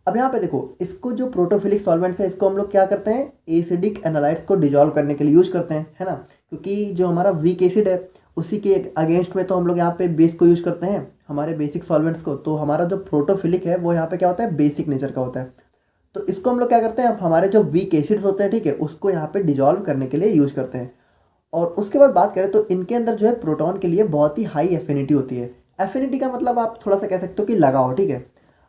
अब यहाँ पे देखो, इसको जो प्रोटोफिलिक सॉल्वेंट्स है इसको हम लोग क्या करते हैं, एसिडिक एनालाइट्स को डिजॉल्व करने के लिए यूज करते हैं, है ना, क्योंकि जो हमारा वीक एसिड है उसी के अगेंस्ट में तो हम लोग यहाँ पे बेस को यूज करते हैं, हमारे बेसिक सॉल्वेंट्स को। तो हमारा जो प्रोटोफिलिक है वो यहाँ पे क्या होता है, बेसिक नेचर का होता है। तो इसको हम लोग क्या करते हैं, अब हमारे जो वीक एसिड्स होते हैं, ठीक है, उसको यहाँ पे डिजॉल्व करने के लिए यूज करते हैं। और उसके बाद बात करें तो इनके अंदर जो है प्रोटॉन के लिए बहुत ही हाई एफिनिटी होती है। एफिनिटी का मतलब आप थोड़ा सा कह सकते हो कि लगाव, ठीक है।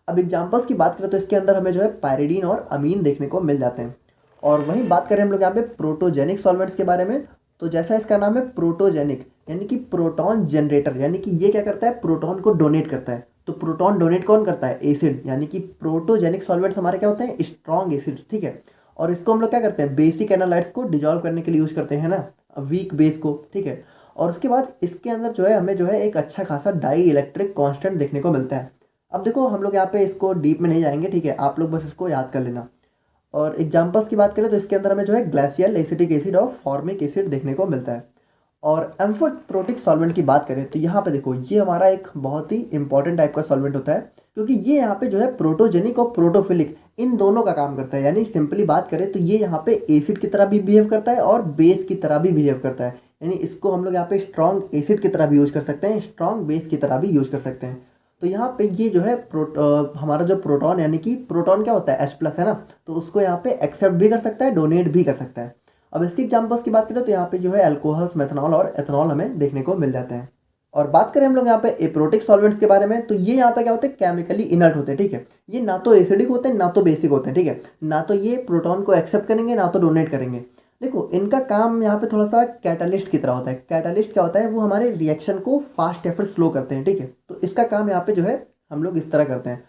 अब एग्जांपल्स की बात करें तो इसके अंदर हमें जो है पायरिडीन और अमीन देखने को मिल जाते हैं। और वहीं बात करें हम लोग यहाँ पे प्रोटोजेनिक सॉल्वेंट्स के बारे में, तो जैसा इसका नाम है प्रोटोजेनिक, यानी कि प्रोटॉन जनरेटर, यानी कि ये क्या करता है, प्रोटॉन को डोनेट करता है। तो प्रोटॉन डोनेट कौन करता है, एसिड, यानी कि प्रोटोजेनिक सॉल्वेंट्स हमारे क्या होते हैं, स्ट्रॉन्ग एसिड, ठीक है। और इसको हम लोग क्या करते हैं, बेसिक एनालाइट्स को डिजॉल्व करने के लिए यूज करते हैं ना, वीक बेस को, ठीक है। और उसके बाद इसके अंदर जो है हमें जो है एक अच्छा खासा डाई इलेक्ट्रिक कॉन्स्टेंट देखने को मिलता है। अब देखो हम लोग यहाँ पे इसको डीप में नहीं जाएंगे, ठीक है, आप लोग बस इसको याद कर लेना। और एग्जांपल्स की बात करें तो इसके अंदर हमें जो है ग्लासियल एसिटिक एसिड और फॉर्मिक एसिड देखने को मिलता है। और एम्फोप्रोटिक सॉल्वेंट की बात करें तो यहाँ पे देखो, ये हमारा एक बहुत ही इंपॉर्टेंट टाइप का सॉल्वेंट होता है, क्योंकि ये यहाँ पे जो है प्रोटोजेनिक और प्रोटोफिलिक इन दोनों का काम करता है। यानी सिंपली बात करें तो ये यहाँ पे एसिड की तरह भी बिहेव करता है और बेस की तरह भी बिहेव करता है। यानी इसको हम लोग यहाँ पे स्ट्रॉन्ग एसिड की तरह भी यूज़ कर सकते हैं, स्ट्रॉन्ग बेस की तरह भी यूज़ कर सकते हैं। तो यहाँ पे ये जो है हमारा जो प्रोटॉन, यानी कि प्रोटॉन क्या होता है H+ है ना, तो उसको यहाँ पे एक्सेप्ट भी कर सकता है, डोनेट भी कर सकता है। अब इसकी एग्जाम्पल्स की बात करें तो यहाँ पे जो है अल्कोहल्स, मेथनॉल और एथनॉल हमें देखने को मिल जाते हैं। और बात करें हम लोग यहाँ पे एप्रोटिक सॉल्वेंट्स के बारे में, तो ये यहाँ पे क्या होते हैं, केमिकली इनर्ट होते हैं, ठीक है। ये ना तो एसिडिक होते हैं ना तो बेसिक होते हैं, ठीक है। ना तो ये प्रोटॉन को एक्सेप्ट करेंगे ना तो डोनेट करेंगे। देखो इनका काम यहाँ पे थोड़ा सा कैटालिस्ट की तरह होता है। कैटालिस्ट क्या होता है, वो हमारे रिएक्शन को फास्ट या फिर स्लो करते हैं, ठीक है। तो इसका काम यहाँ पे जो है हम लोग इस तरह करते हैं।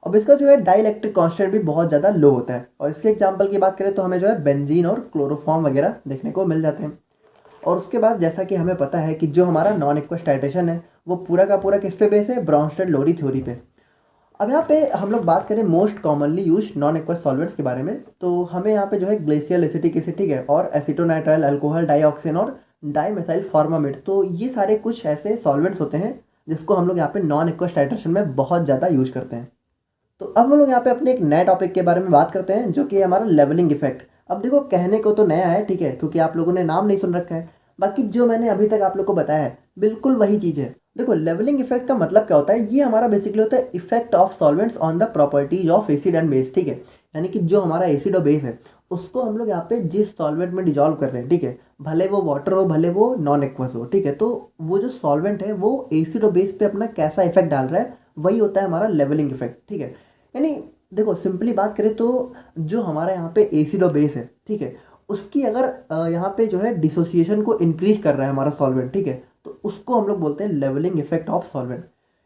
अब इसका जो है डाइलेक्ट्रिक कांस्टेंट भी बहुत ज़्यादा लो होता है। और इसके एग्जांपल की बात करें तो हमें जो है बेंजीन और क्लोरोफॉर्म वगैरह देखने को मिल जाते हैं। और उसके बाद जैसा कि हमें पता है कि जो हमारा नॉन एक्वस टाइट्रेशन है वो पूरा का पूरा किस पे बेस है, ब्राउनस्टेड-लोरी थ्योरी पे। अब यहाँ पे हम लोग बात करें most commonly use non aqueous solvents के बारे में, तो हमें यहाँ पे जो है ग्लेशियल एसिटिक एसिड, ठीक है, और एसीटोनाइट्राइल अल्कोहल डाइऑक्सिन और डाइमेथाइल फॉर्मामिड, तो ये सारे कुछ ऐसे सॉल्वेंट्स होते हैं जिसको हम लोग यहाँ पे नॉन एक्वस टाइट्रेशन में बहुत ज़्यादा यूज करते हैं। तो अब हम लोग यहाँ पे अपने एक नए टॉपिक के बारे में बात करते हैं जो कि हमारा लेवलिंग इफेक्ट। अब देखो कहने को तो नया है, ठीक है, क्योंकि आप लोगों ने नाम नहीं सुन रखा है। बाकी जो मैंने अभी तक आप लोग को बताया है बिल्कुल वही चीज़ है। देखो लेवलिंग इफेक्ट का मतलब क्या होता है, ये हमारा बेसिकली होता है effect of solvents on the properties of acid and base, ठीक है। यानी कि जो हमारा एसिड और बेस है उसको हम लोग यहाँ पे जिस सॉल्वेंट में डिजॉल्व कर रहे हैं, ठीक है, भले वो वाटर हो भले वो नॉन एक्वस हो, ठीक है, तो वो जो सॉल्वेंट है वो एसिड और बेस पे अपना कैसा इफेक्ट डाल रहा है वही होता है हमारा लेवलिंग इफेक्ट, ठीक है। यानी देखो सिंपली बात करें तो जो हमारा यहाँ पे एसिड और बेस है, ठीक है, उसकी अगर यहाँ पे जो है डिसोसिएशन को इंक्रीज कर रहा है हमारा सॉल्वेंट, ठीक है, तो उसको हम लोग बोलते हैं लेवलिंग इफेक्ट ऑफ सॉल्वेंट।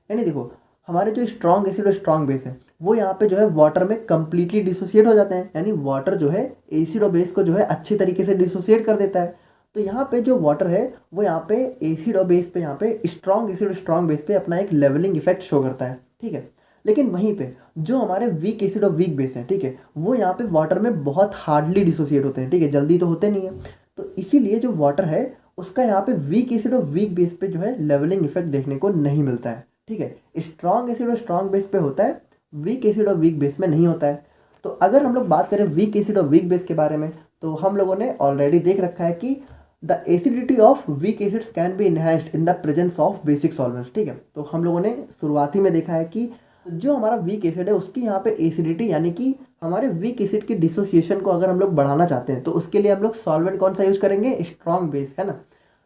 यानी देखो हमारे जो स्ट्रॉन्ग एसिड और स्ट्रॉन्ग बेस है वो यहाँ पे जो है वाटर में कंप्लीटली डिसोसिएट हो जाते हैं। यानी वाटर जो है एसिड और बेस को जो है अच्छी तरीके से डिसोसिएट कर देता है। तो यहाँ पे जो वाटर है वो यहाँ पे एसिड और बेस पे, यहाँ पे स्ट्रॉन्ग एसिड और स्ट्रॉन्ग बेस पे अपना एक लेवलिंग इफेक्ट शो करता है, ठीक है। लेकिन वहीं पे जो हमारे वीक एसिड और वीक बेस हैं, ठीक है, वो यहाँ पे वाटर में बहुत हार्डली डिसोसिएट होते हैं, ठीक है, जल्दी तो होते नहीं है। तो इसीलिए जो वाटर है उसका यहाँ पे वीक एसिड और वीक बेस पे जो है लेवलिंग इफेक्ट देखने को नहीं मिलता है, ठीक है। स्ट्रॉन्ग एसिड और स्ट्रॉन्ग बेस पे होता है, वीक एसिड और वीक बेस में नहीं होता है। तो अगर हम लोग बात करें वीक एसिड और वीक बेस के बारे में, तो हम लोगों ने ऑलरेडी देख रखा है कि the acidity of weak acids can be enhanced in the presence of basic solvents, ठीक है। तो हम लोगों ने शुरुआती में देखा है कि जो हमारा वीक एसिड है उसकी यहाँ पे एसिडिटी, यानी कि हमारे वीक एसिड की डिसोसिएशन को अगर हम लोग बढ़ाना चाहते हैं तो उसके लिए हम लोग सॉल्वेंट कौन सा यूज़ करेंगे, स्ट्रॉन्ग बेस, है ना।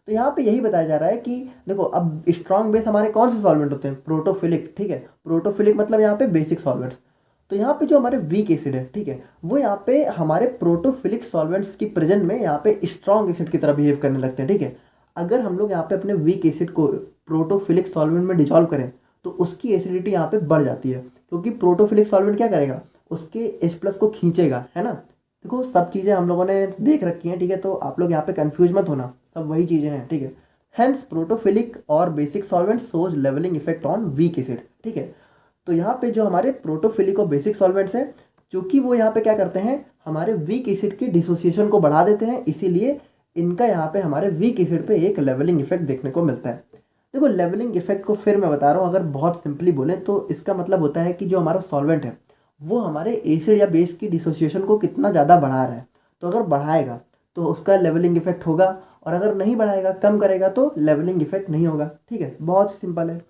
तो यहाँ पे यही बताया जा रहा है कि देखो अब स्ट्रॉन्ग बेस हमारे कौन से सॉल्वेंट होते हैं, प्रोटोफिलिक, ठीक है। प्रोटोफिलिक मतलब यहाँ पे बेसिक सॉल्वेंट्स। तो यहाँ पे जो हमारे वीक एसिड है, ठीक है, वो यहाँ पे हमारे प्रोटोफिलिक सॉल्वेंट्स की प्रेजेंट में यहाँ पे स्ट्रॉन्ग एसिड की तरह बिहेव करने लगते हैं, ठीक है। अगर हम लोग यहाँ पे अपने वीक एसिड को प्रोटोफिलिक सॉल्वेंट में डिजॉल्व करें तो उसकी एसिडिटी यहाँ पे बढ़ जाती है, क्योंकि प्रोटोफिलिक सॉल्वेंट क्या करेगा, उसके H+ को खींचेगा, है ना। देखो सब चीज़ें हम लोगों ने देख रखी हैं, ठीक है, तो आप लोग यहाँ पे कंफ्यूज मत होना, सब वही चीज़ें हैं, ठीक है। हैंस प्रोटोफिलिक और basic solvent shows levelling effect on weak acid, ठीक है। तो यहाँ पे जो हमारे प्रोटोफिलिक और बेसिक सॉल्वेंट्स हैं, चूँकि वो यहाँ पे क्या करते हैं, हमारे वीक एसिड की डिसोसिएशन को बढ़ा देते हैं, इसीलिए इनका यहाँ पे हमारे वीक एसिड पे एक लेवलिंग इफेक्ट देखने को मिलता है। देखो लेवलिंग इफेक्ट को फिर मैं बता रहा हूँ, अगर बहुत सिंपली बोलें तो इसका मतलब होता है कि जो हमारा सॉल्वेंट है वो हमारे एसिड या बेस की डिसोसिएशन को कितना ज़्यादा बढ़ा रहा है। तो अगर बढ़ाएगा तो उसका लेवलिंग इफेक्ट होगा, और अगर नहीं बढ़ाएगा, कम करेगा, तो लेवलिंग इफेक्ट नहीं होगा, ठीक है, बहुत सिंपल है।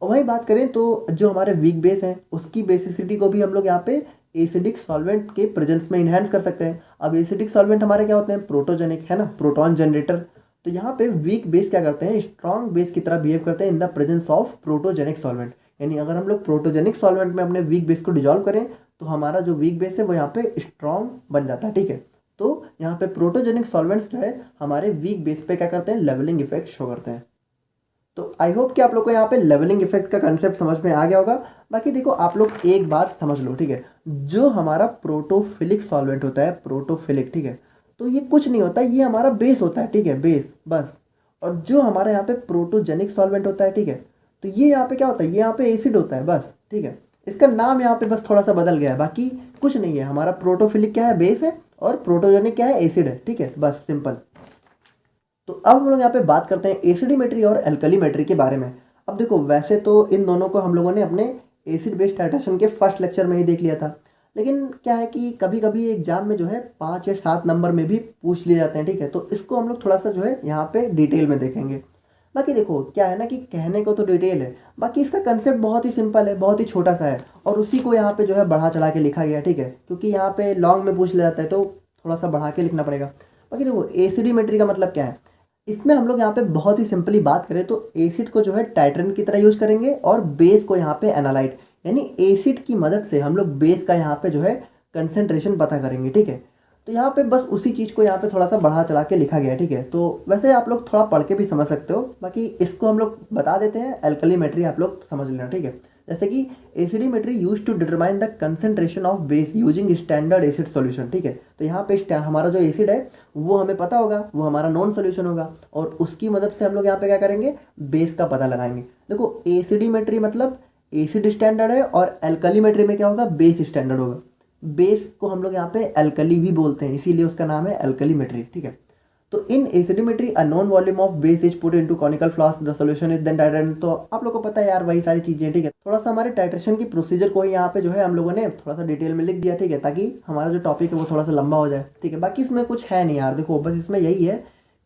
और वही बात करें तो जो हमारे वीक बेस है उसकी बेसिसिटी को भी हम लोग यहाँ पे एसिडिक सॉल्वेंट के प्रेजेंस में इन्हेंस कर सकते हैं। अब एसिडिक सॉल्वेंट हमारे क्या होते हैं, प्रोटोजेनिक, है ना, प्रोटॉन जनरेटर। तो यहाँ पे वीक बेस क्या करते हैं, स्ट्रॉन्ग बेस की तरह बिहेव करते हैं in the presence of protogenic solvent. यानी अगर हम लोग प्रोटोजेनिक सॉल्वेंट में अपने वीक बेस को डिजॉल्व करें तो हमारा जो वीक बेस है वो यहाँ पे स्ट्रॉन्ग बन जाता है, ठीक है। तो यहाँ पे प्रोटोजेनिक सॉल्वेंट्स जो है हमारे वीक बेस पे क्या करते हैं, लेवलिंग इफेक्ट शो करते हैं। तो आई होप कि आप लोग को यहाँ पे लेवलिंग इफेक्ट का कंसेप्ट समझ में आ गया होगा। बाकी देखो आप लोग एक बात समझ लो, ठीक है, जो हमारा प्रोटोफिलिक सॉल्वेंट होता है, प्रोटोफिलिक, ठीक है, तो ये कुछ नहीं होता, ये हमारा बेस होता है, ठीक है, बेस बस। और जो हमारा यहाँ पे प्रोटोजेनिक सॉल्वेंट होता है, ठीक है, तो ये यहाँ पे क्या होता है, ये यहाँ पे एसिड होता है बस, ठीक है। इसका नाम यहाँ पे बस थोड़ा सा बदल गया है, बाकी कुछ नहीं है। हमारा प्रोटोफिलिक क्या है, बेस है, और प्रोटोजेनिक क्या है, एसिड है, ठीक है, बस सिंपल। तो अब हम लोग यहाँ पे बात करते हैं एसिडिमेट्री और एल्कलीमेट्री के बारे में। अब देखो वैसे तो इन दोनों को हम लोगों ने अपने एसिड बेस टाइट्रेशन के फर्स्ट लेक्चर में ही देख लिया था, लेकिन क्या है कि कभी कभी एग्जाम में जो है 5 या 7 नंबर में भी पूछ लिए जाते हैं, ठीक है। तो इसको हम लोग थोड़ा सा जो है यहाँ पे डिटेल में देखेंगे। बाकी देखो क्या है ना कि कहने को तो डिटेल है, बाकी इसका कंसेप्ट बहुत ही सिंपल है, बहुत ही छोटा सा है, और उसी को यहाँ पे जो है बढ़ा चढ़ा के लिखा गया, ठीक है। क्योंकि यहाँ पे लॉन्ग में पूछ लिया जाता है तो थोड़ा सा बढ़ा के लिखना पड़ेगा। बाकी देखो एसिडिमेट्री का मतलब क्या है, इसमें हम लोग यहाँ पे बहुत ही सिंपली बात करें तो एसिड को जो है टाइट्रेंट की तरह यूज करेंगे और बेस को यहाँ पे एनालाइट, यानी एसिड की मदद से हम लोग बेस का यहाँ पे जो है कंसेंट्रेशन पता करेंगे, ठीक है। तो यहाँ पे बस उसी चीज़ को यहाँ पे थोड़ा सा बढ़ा चढ़ा के लिखा गया है, ठीक है। तो वैसे आप लोग थोड़ा पढ़ के भी समझ सकते हो, बाकी इसको हम लोग बता देते हैं, एल्कलीमेट्री आप लोग समझ लेना, ठीक है। जैसे कि acidimetry use to determine the concentration of base using standard acid solution, ठीक है। तो यहाँ पे हमारा जो एसिड है वो हमें पता होगा, वो हमारा नॉन सॉल्यूशन होगा, और उसकी मदद से हम लोग यहाँ पे क्या करेंगे, बेस का पता लगाएंगे। देखो एसिडिमेट्री मतलब एसिड स्टैंडर्ड है, और एल्कलीमेट्री में क्या होगा, बेस स्टैंडर्ड होगा। बेस को हम लोग यहाँ पे एल्कली भी बोलते हैं, इसीलिए उसका नाम है एल्कलीमेट्री, ठीक है। तो in acidimetry a known volume of base is put into conical flask, the solution is then titrated. तो आप लोगों को पता है यार वही सारी चीजें, ठीक है। थोड़ा सा हमारे टाइट्रेशन की प्रोसीजर को यहाँ पे जो है हम लोगों ने थोड़ा सा डिटेल में लिख दिया, ठीक है, ताकि हमारा जो टॉपिक है वो थोड़ा सा लंबा हो जाए, ठीक है। बाकी इसमें कुछ है नहीं यार, देखो बस इसमें यही है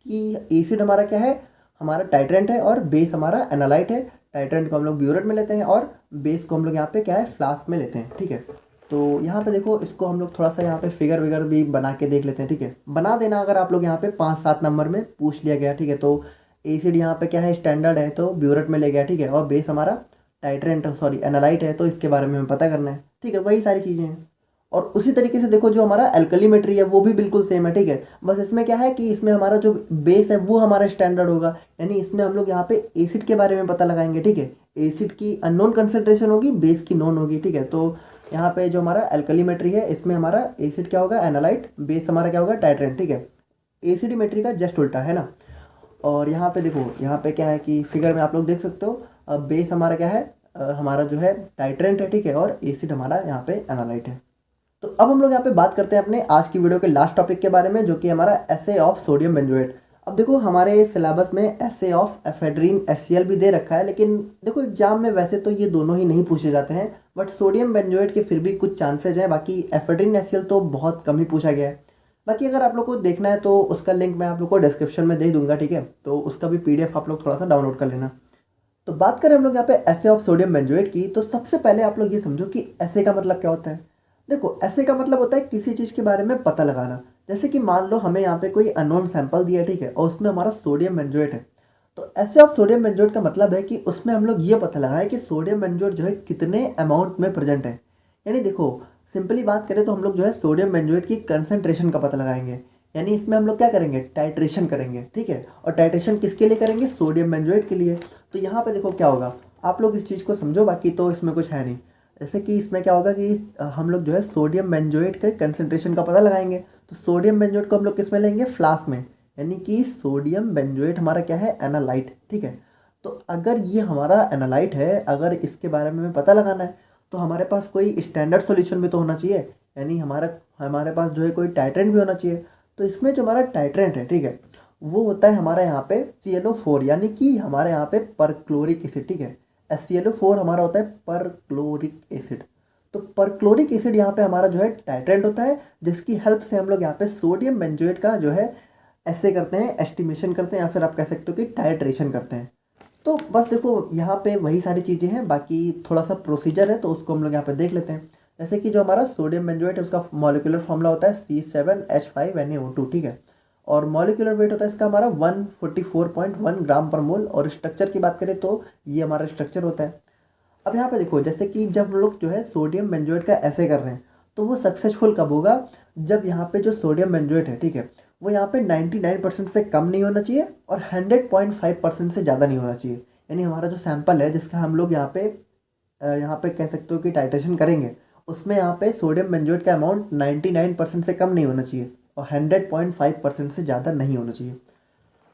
कि एसिड हमारा क्या है, हमारा टाइट्रेंट है, और बेस हमारा एनालाइट है। टाइट्रेंट को हम लोग ब्यूरेट में लेते हैं, और बेस को हम लोग यहाँ पे क्या है, फ्लास्क में लेते हैं, ठीक है। तो यहाँ पे देखो इसको हम लोग थोड़ा सा यहाँ पे फिगर विगर भी बना के देख लेते हैं, ठीक है। बना देना अगर आप लोग यहाँ पे 5-7 नंबर में पूछ लिया गया, ठीक है। तो एसिड यहाँ पे क्या है, स्टैंडर्ड है तो ब्यूरेट में ले गया, ठीक है, और बेस हमारा टाइट्रेंट सॉरी एनालाइट है, तो इसके बारे में हमें पता करना है, ठीक है। वही सारी चीज़ें हैं। और उसी तरीके से देखो जो हमारा एल्कलीमेट्री है वो भी बिल्कुल सेम है, ठीक है। बस इसमें क्या है कि इसमें हमारा जो बेस है वो हमारा स्टैंडर्ड होगा, यानी इसमें हम लोग यहाँ पे एसिड के बारे में पता लगाएंगे, ठीक है। एसिड की अननोन कंसेंट्रेशन होगी, बेस की नोन होगी, ठीक है। तो यहाँ पे जो हमारा एल्कलीमेट्री है इसमें हमारा एसिड क्या होगा, एनालाइट, बेस हमारा क्या होगा, टाइट्रेंट, ठीक है। एसिडिमेट्री का जस्ट उल्टा है ना। और यहाँ पे देखो यहाँ पे क्या है कि फिगर में आप लोग देख सकते हो, बेस हमारा क्या है, हमारा जो है टाइट्रेंट है, ठीक है, और एसिड हमारा यहाँ पे एनालाइट है। तो अब हम लोग यहाँ पे बात करते हैं अपने आज की वीडियो के लास्ट टॉपिक के बारे में, जो कि हमारा एसे ऑफ सोडियम बेंजोएट। अब देखो हमारे सिलेबस में एसे ऑफ एफेड्रीन HCl भी दे रखा है, लेकिन देखो एग्जाम में वैसे तो ये दोनों ही नहीं पूछे जाते हैं, बट सोडियम बेंजोएट के फिर भी कुछ चांसेज हैं। बाकी एफेड्रीन HCl तो बहुत कम ही पूछा गया है। बाकी अगर आप लोग को देखना है तो उसका लिंक मैं आप लोग को डिस्क्रिप्शन में दे दूंगा, ठीक है। तो उसका भी PDF आप लोग थोड़ा सा डाउनलोड कर लेना। तो बात करें हम लोग यहाँ पे एसे ऑफ सोडियम बेंजोएट की, तो सबसे पहले आप लोग ये समझो कि एसे का मतलब क्या होता है। देखो ऐसे का मतलब होता है किसी चीज़ के बारे में पता लगाना। जैसे कि मान लो हमें यहाँ पे कोई अननोन सैंपल दिया है, ठीक है, और उसमें हमारा सोडियम बेंजोएट है। तो ऐसे ऑफ सोडियम बेंजोएट का मतलब है कि उसमें हम लोग ये पता लगाएं कि सोडियम बेंजोएट जो है कितने अमाउंट में प्रेजेंट है। यानी देखो सिंपली बात करें तो हम लोग जो है सोडियम बेंजोएट की कंसेंट्रेशन का पता लगाएंगे। यानी इसमें हम लोग क्या करेंगे, टाइट्रेशन करेंगे, ठीक है। और टाइट्रेशन किसके लिए करेंगे, सोडियम बेंजोएट के लिए। तो यहाँ पे देखो क्या होगा, आप लोग इस चीज़ को समझो, बाकी तो इसमें कुछ है नहीं। जैसे कि इसमें क्या होगा कि हम लोग जो है सोडियम बेंजोएट के कंसेंट्रेशन का पता लगाएंगे। तो सोडियम बेंजोएट को हम लोग किस में लेंगे, फ्लास्क में, यानी कि सोडियम बेंजोएट हमारा क्या है, एनालाइट, ठीक है। तो अगर ये हमारा एनालाइट है, अगर इसके बारे में हमें पता लगाना है, तो हमारे पास कोई स्टैंडर्ड सॉल्यूशन भी तो होना चाहिए, यानी हमारा हमारे पास जो है कोई टाइट्रेंट भी होना चाहिए। तो इसमें जो हमारा टाइट्रेंट है, ठीक है, वो होता है हमारा यहाँ पे ClO4, यानी कि हमारे यहाँ पे परक्लोरिक एसिड, ठीक है। HClO4 हमारा होता है परक्लोरिक एसिड। तो परक्लोरिक एसिड यहाँ पे हमारा जो है टाइट्रेंट होता है, जिसकी हेल्प से हम लोग यहाँ पे सोडियम बेंजोएट का जो है ऐसे करते हैं, एस्टिमेशन करते हैं, या फिर आप कह सकते हो कि टाइट्रेशन करते हैं। तो बस देखो यहाँ पे वही सारी चीज़ें हैं, बाकी थोड़ा सा प्रोसीजर है तो उसको हम लोग यहाँ पे देख लेते हैं। जैसे कि जो हमारा सोडियम बेंजोएट है उसका मॉलिक्यूलर फॉर्मूला होता है C7H5NaO2, ठीक है। और मॉलिक्यूलर वेट होता है इसका हमारा 144.1 ग्राम पर मोल। और स्ट्रक्चर की बात करें तो ये हमारा स्ट्रक्चर होता है। अब यहाँ पे देखो जैसे कि जब हम लोग जो है सोडियम बेंजोएट का ऐसे कर रहे हैं, तो वो सक्सेसफुल कब होगा, जब यहाँ पे जो सोडियम बेंजोएट है, ठीक है, वो यहाँ पे 99% से कम नहीं होना चाहिए और 100.5% से ज़्यादा नहीं होना चाहिए। यानी हमारा जो सैंपल है जिसका हम लोग यहाँ पे कह सकते हो कि टाइट्रेशन करेंगे, उसमें यहाँ पे सोडियम बेंजोएट का अमाउंट 99% से कम नहीं होना चाहिए और 100.5% से ज़्यादा नहीं होना चाहिए।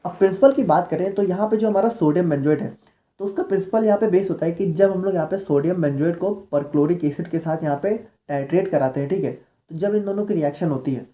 अब प्रिंसिपल की बात करें तो यहाँ पे जो हमारा सोडियम बेंजोएट है, तो उसका प्रिंसिपल यहाँ पे बेस होता है कि जब हम लोग यहाँ पे सोडियम बेंजोएट को परक्लोरिक एसिड के साथ यहाँ पे टाइट्रेट कराते हैं, ठीक है, तो जब इन दोनों की रिएक्शन होती है।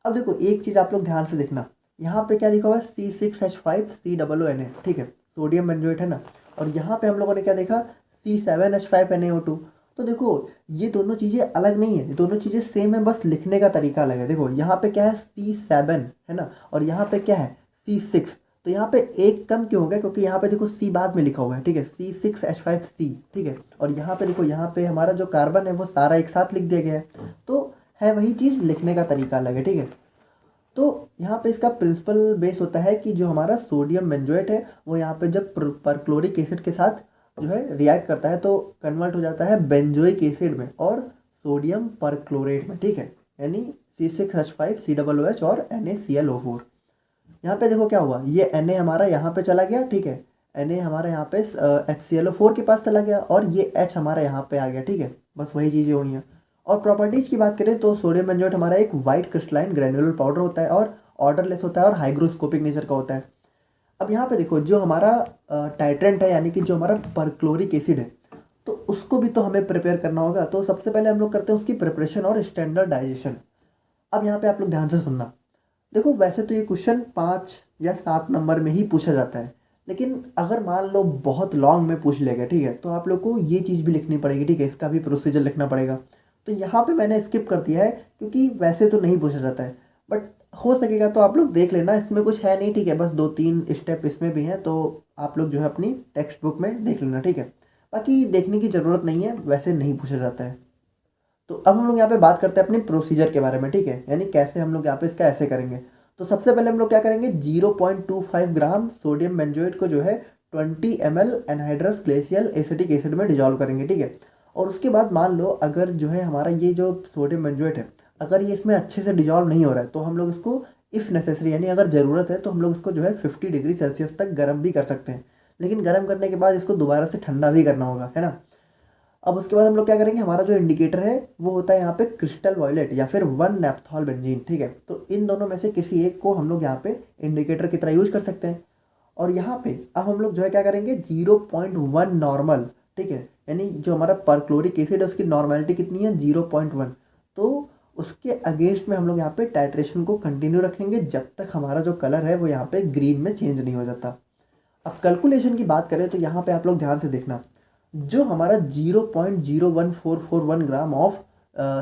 अब देखो एक चीज़ आप लोग ध्यान से देखना, यहाँ पे क्या लिखा हुआ है, C6H5COONA, ठीक है, सोडियम बेंजोएट है ना। और यहाँ पे हम लोगों ने क्या देखा, C7H5NaO2। तो देखो ये दोनों चीज़ें अलग नहीं है, ये दोनों चीज़ें सेम है, बस लिखने का तरीका अलग है। देखो यहाँ पे क्या है C7 है ना, और यहाँ पे क्या है C6। तो यहाँ पे एक कम क्यों हो गया, क्योंकि यहाँ पे देखो C बाद में लिखा हुआ है, ठीक है, C6H5C, ठीक है। और यहाँ पे देखो यहाँ पे हमारा जो कार्बन है वो सारा एक साथ लिख दिया गया है, तो है वही चीज़, लिखने का तरीका अलग है, ठीक है। तो यहाँ पे इसका प्रिंसिपल बेस होता है कि जो हमारा सोडियम बेंजोएट है वो यहाँ पे जब परक्लोरिक एसिड के साथ जो है रिएक्ट करता है तो कन्वर्ट हो जाता है बेंजोइक एसिड में और सोडियम परक्लोरेट में, ठीक है, यानी C6H5COOH और NaClO4। यहाँ पे देखो क्या हुआ, ये Na हमारा यहाँ पे चला गया, ठीक है, Na हमारा यहाँ पे HClO4 के पास चला गया और ये H हमारा यहाँ पे आ गया, ठीक है, बस वही चीज़ें हुई हैं। और प्रॉपर्टीज़ की बात करें तो सोडियम बेंजोएट हमारा एक वाइट क्रिस्टलाइन ग्रेनुलर पाउडर होता है और ऑर्डरलेस होता है और हाइग्रोस्कोपिक नेचर का होता है। अब यहाँ पे देखो जो हमारा टाइट्रेंट है, यानी कि जो हमारा परक्लोरिक एसिड है, तो उसको भी तो हमें प्रिपेयर करना होगा। तो सबसे पहले हम लोग करते हैं उसकी प्रिपरेशन और स्टैंडर्डाइजेशन। अब यहाँ पे आप लोग ध्यान से सुनना। देखो वैसे तो ये क्वेश्चन 5 या 7 नंबर में ही पूछा जाता है, लेकिन अगर मान लो बहुत लॉन्ग में पूछ लेगा, ठीक है, तो आप लोग को ये चीज़ भी लिखनी पड़ेगी, ठीक है, इसका भी प्रोसीजर लिखना पड़ेगा। तो यहाँ पे मैंने स्किप कर दिया है क्योंकि वैसे तो नहीं पूछा जाता है, बट हो सकेगा तो आप लोग देख लेना, इसमें कुछ है नहीं, ठीक है, बस 2-3 स्टेप इसमें भी हैं, तो आप लोग जो है अपनी टेक्स्ट बुक में देख लेना, ठीक है। बाकी देखने की ज़रूरत नहीं है, वैसे नहीं पूछा जाता है। तो अब हम लोग यहाँ पे बात करते हैं अपने प्रोसीजर के बारे में, ठीक है, यानी कैसे हम लोग यहाँ पे इसका ऐसे करेंगे। तो सबसे पहले हम लोग क्या करेंगे, 0.25 ग्राम सोडियम बेंजोएट को जो है 20 ml anhydrous glacial acetic acid में डिजॉल्व करेंगे, ठीक है। और उसके बाद मान लो अगर जो है हमारा ये जो सोडियम बेंजोएट है, अगर ये इसमें अच्छे से डिजॉल्व नहीं हो रहा है तो हम लोग इसको इफ़ नेसेसरी, यानी अगर ज़रूरत है तो हम लोग इसको जो है 50 डिग्री सेल्सियस तक गर्म भी कर सकते हैं, लेकिन गर्म करने के बाद इसको दोबारा से ठंडा भी करना होगा, है ना। अब उसके बाद हम लोग क्या करेंगे, हमारा जो इंडिकेटर है वो होता है यहाँ पे क्रिस्टल वॉयलेट या फिर 1 नेप्थॉल बेंजीन, ठीक है। तो इन दोनों में से किसी एक को हम लोग यहाँ पे इंडिकेटर की तरह यूज कर सकते हैं। और यहाँ पे अब हम लोग जो है क्या करेंगे, 0.1 नॉर्मल, ठीक है, यानी जो हमारा परक्लोरिक एसिड है उसकी नॉर्मेलिटी कितनी है 0.1, तो उसके अगेंस्ट में हम लोग यहाँ पे टाइट्रेशन को कंटिन्यू रखेंगे जब तक हमारा जो कलर है वो यहाँ पे ग्रीन में चेंज नहीं हो जाता। अब कैलकुलेशन की बात करें तो यहाँ पे आप लोग ध्यान से देखना, जो हमारा 0.01441 ग्राम ऑफ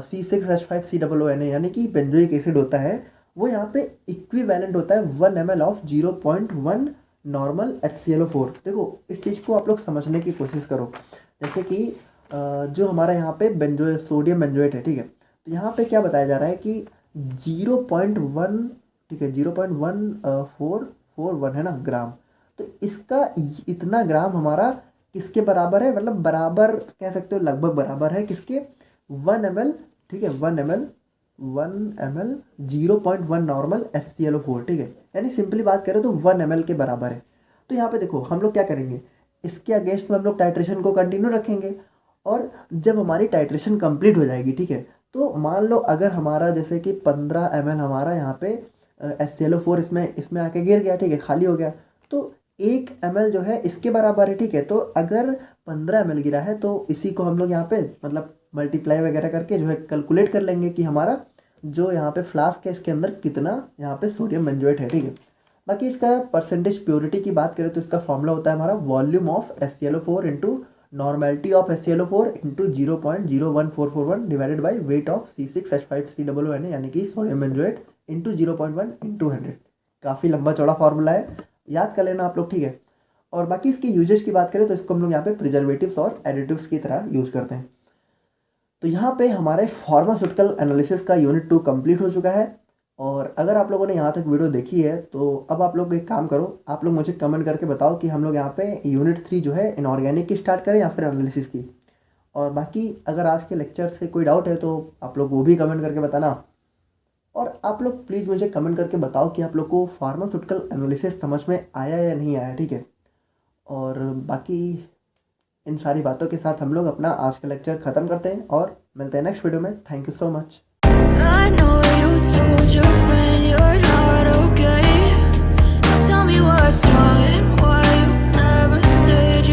C6H5COONA यानी कि बेंजोइक एसिड होता है, वो यहाँ पे इक्विवेलेंट होता है 1 ml ऑफ 0.1 नॉर्मल HClO4। देखो इस चीज़ को आप लोग समझने की कोशिश करो, जैसे कि जो हमारा यहाँ पे सोडियम बेंजोएट है, ठीक है, तो यहाँ पे क्या बताया जा रहा है कि 0.1, ठीक है, 0.1441 है ना ग्राम। तो इसका इतना ग्राम हमारा किसके बराबर है, मतलब बराबर कह सकते हो, लगभग बराबर है किसके, 1 ml, ठीक है, 1 ml 0.1 नॉर्मल HClO4, ठीक है, यानी सिंपली बात करें तो 1 ml के बराबर है। तो यहाँ पे देखो हम लोग क्या करेंगे, इसके अगेंस्ट में हम लोग टाइट्रेशन को कंटिन्यू रखेंगे और जब हमारी टाइट्रेशन कंप्लीट हो जाएगी, ठीक है, तो मान लो अगर हमारा जैसे कि 15 ml हमारा यहाँ पे HClO4 इसमें आके गिर गया, ठीक है, खाली हो गया, तो 1 ml जो है इसके बराबर है, ठीक है। तो अगर 15 ml गिरा है तो इसी को हम लोग यहाँ पे मतलब मल्टीप्लाई वगैरह करके जो है कैलकुलेट कर लेंगे कि हमारा जो यहाँ पे फ्लास्क है इसके अंदर कितना यहाँ पे सोडियम बेंजोएट है, ठीक है। बाकी इसका परसेंटेज प्योरिटी की बात करें तो इसका फॉर्मूला होता है हमारा volume of HClO4 into normality of HClO4 into 0.01441 divided by weight of C6H5COONA यानी कि सोडियम बेंजोएट इंटू 0.1 इंटू 100। काफ़ी लंबा चौड़ा फार्मूला है, याद कर लेना आप लोग, ठीक है। और बाकी इसके यूजेस की बात करें तो इसको हम लोग यहाँ पे प्रिजर्वेटिव्स और एडिटिव्स की तरह यूज करते हैं। तो यहाँ पे हमारे फार्मास्यूटिकल एनालिसिस का यूनिट 2 कंप्लीट हो चुका है। और अगर आप लोगों ने यहाँ तक वीडियो देखी है तो अब आप लोग एक काम करो, आप लोग मुझे कमेंट करके बताओ कि हम लोग यहाँ पे यूनिट 3 जो है इनऑर्गेनिक की स्टार्ट करें या फिर एनालिसिस की। और बाकी अगर आज के लेक्चर से कोई डाउट है तो आप लोग वो भी कमेंट करके बताना। और आप लोग प्लीज़ मुझे कमेंट करके बताओ कि आप लोग को फार्मास्यूटिकल एनालिसिस समझ में आया या नहीं आया, ठीक है। और बाकी इन सारी बातों के साथ हम लोग अपना आज का लेक्चर ख़त्म करते हैं और मिलते हैं नेक्स्ट वीडियो में। Thank you so much.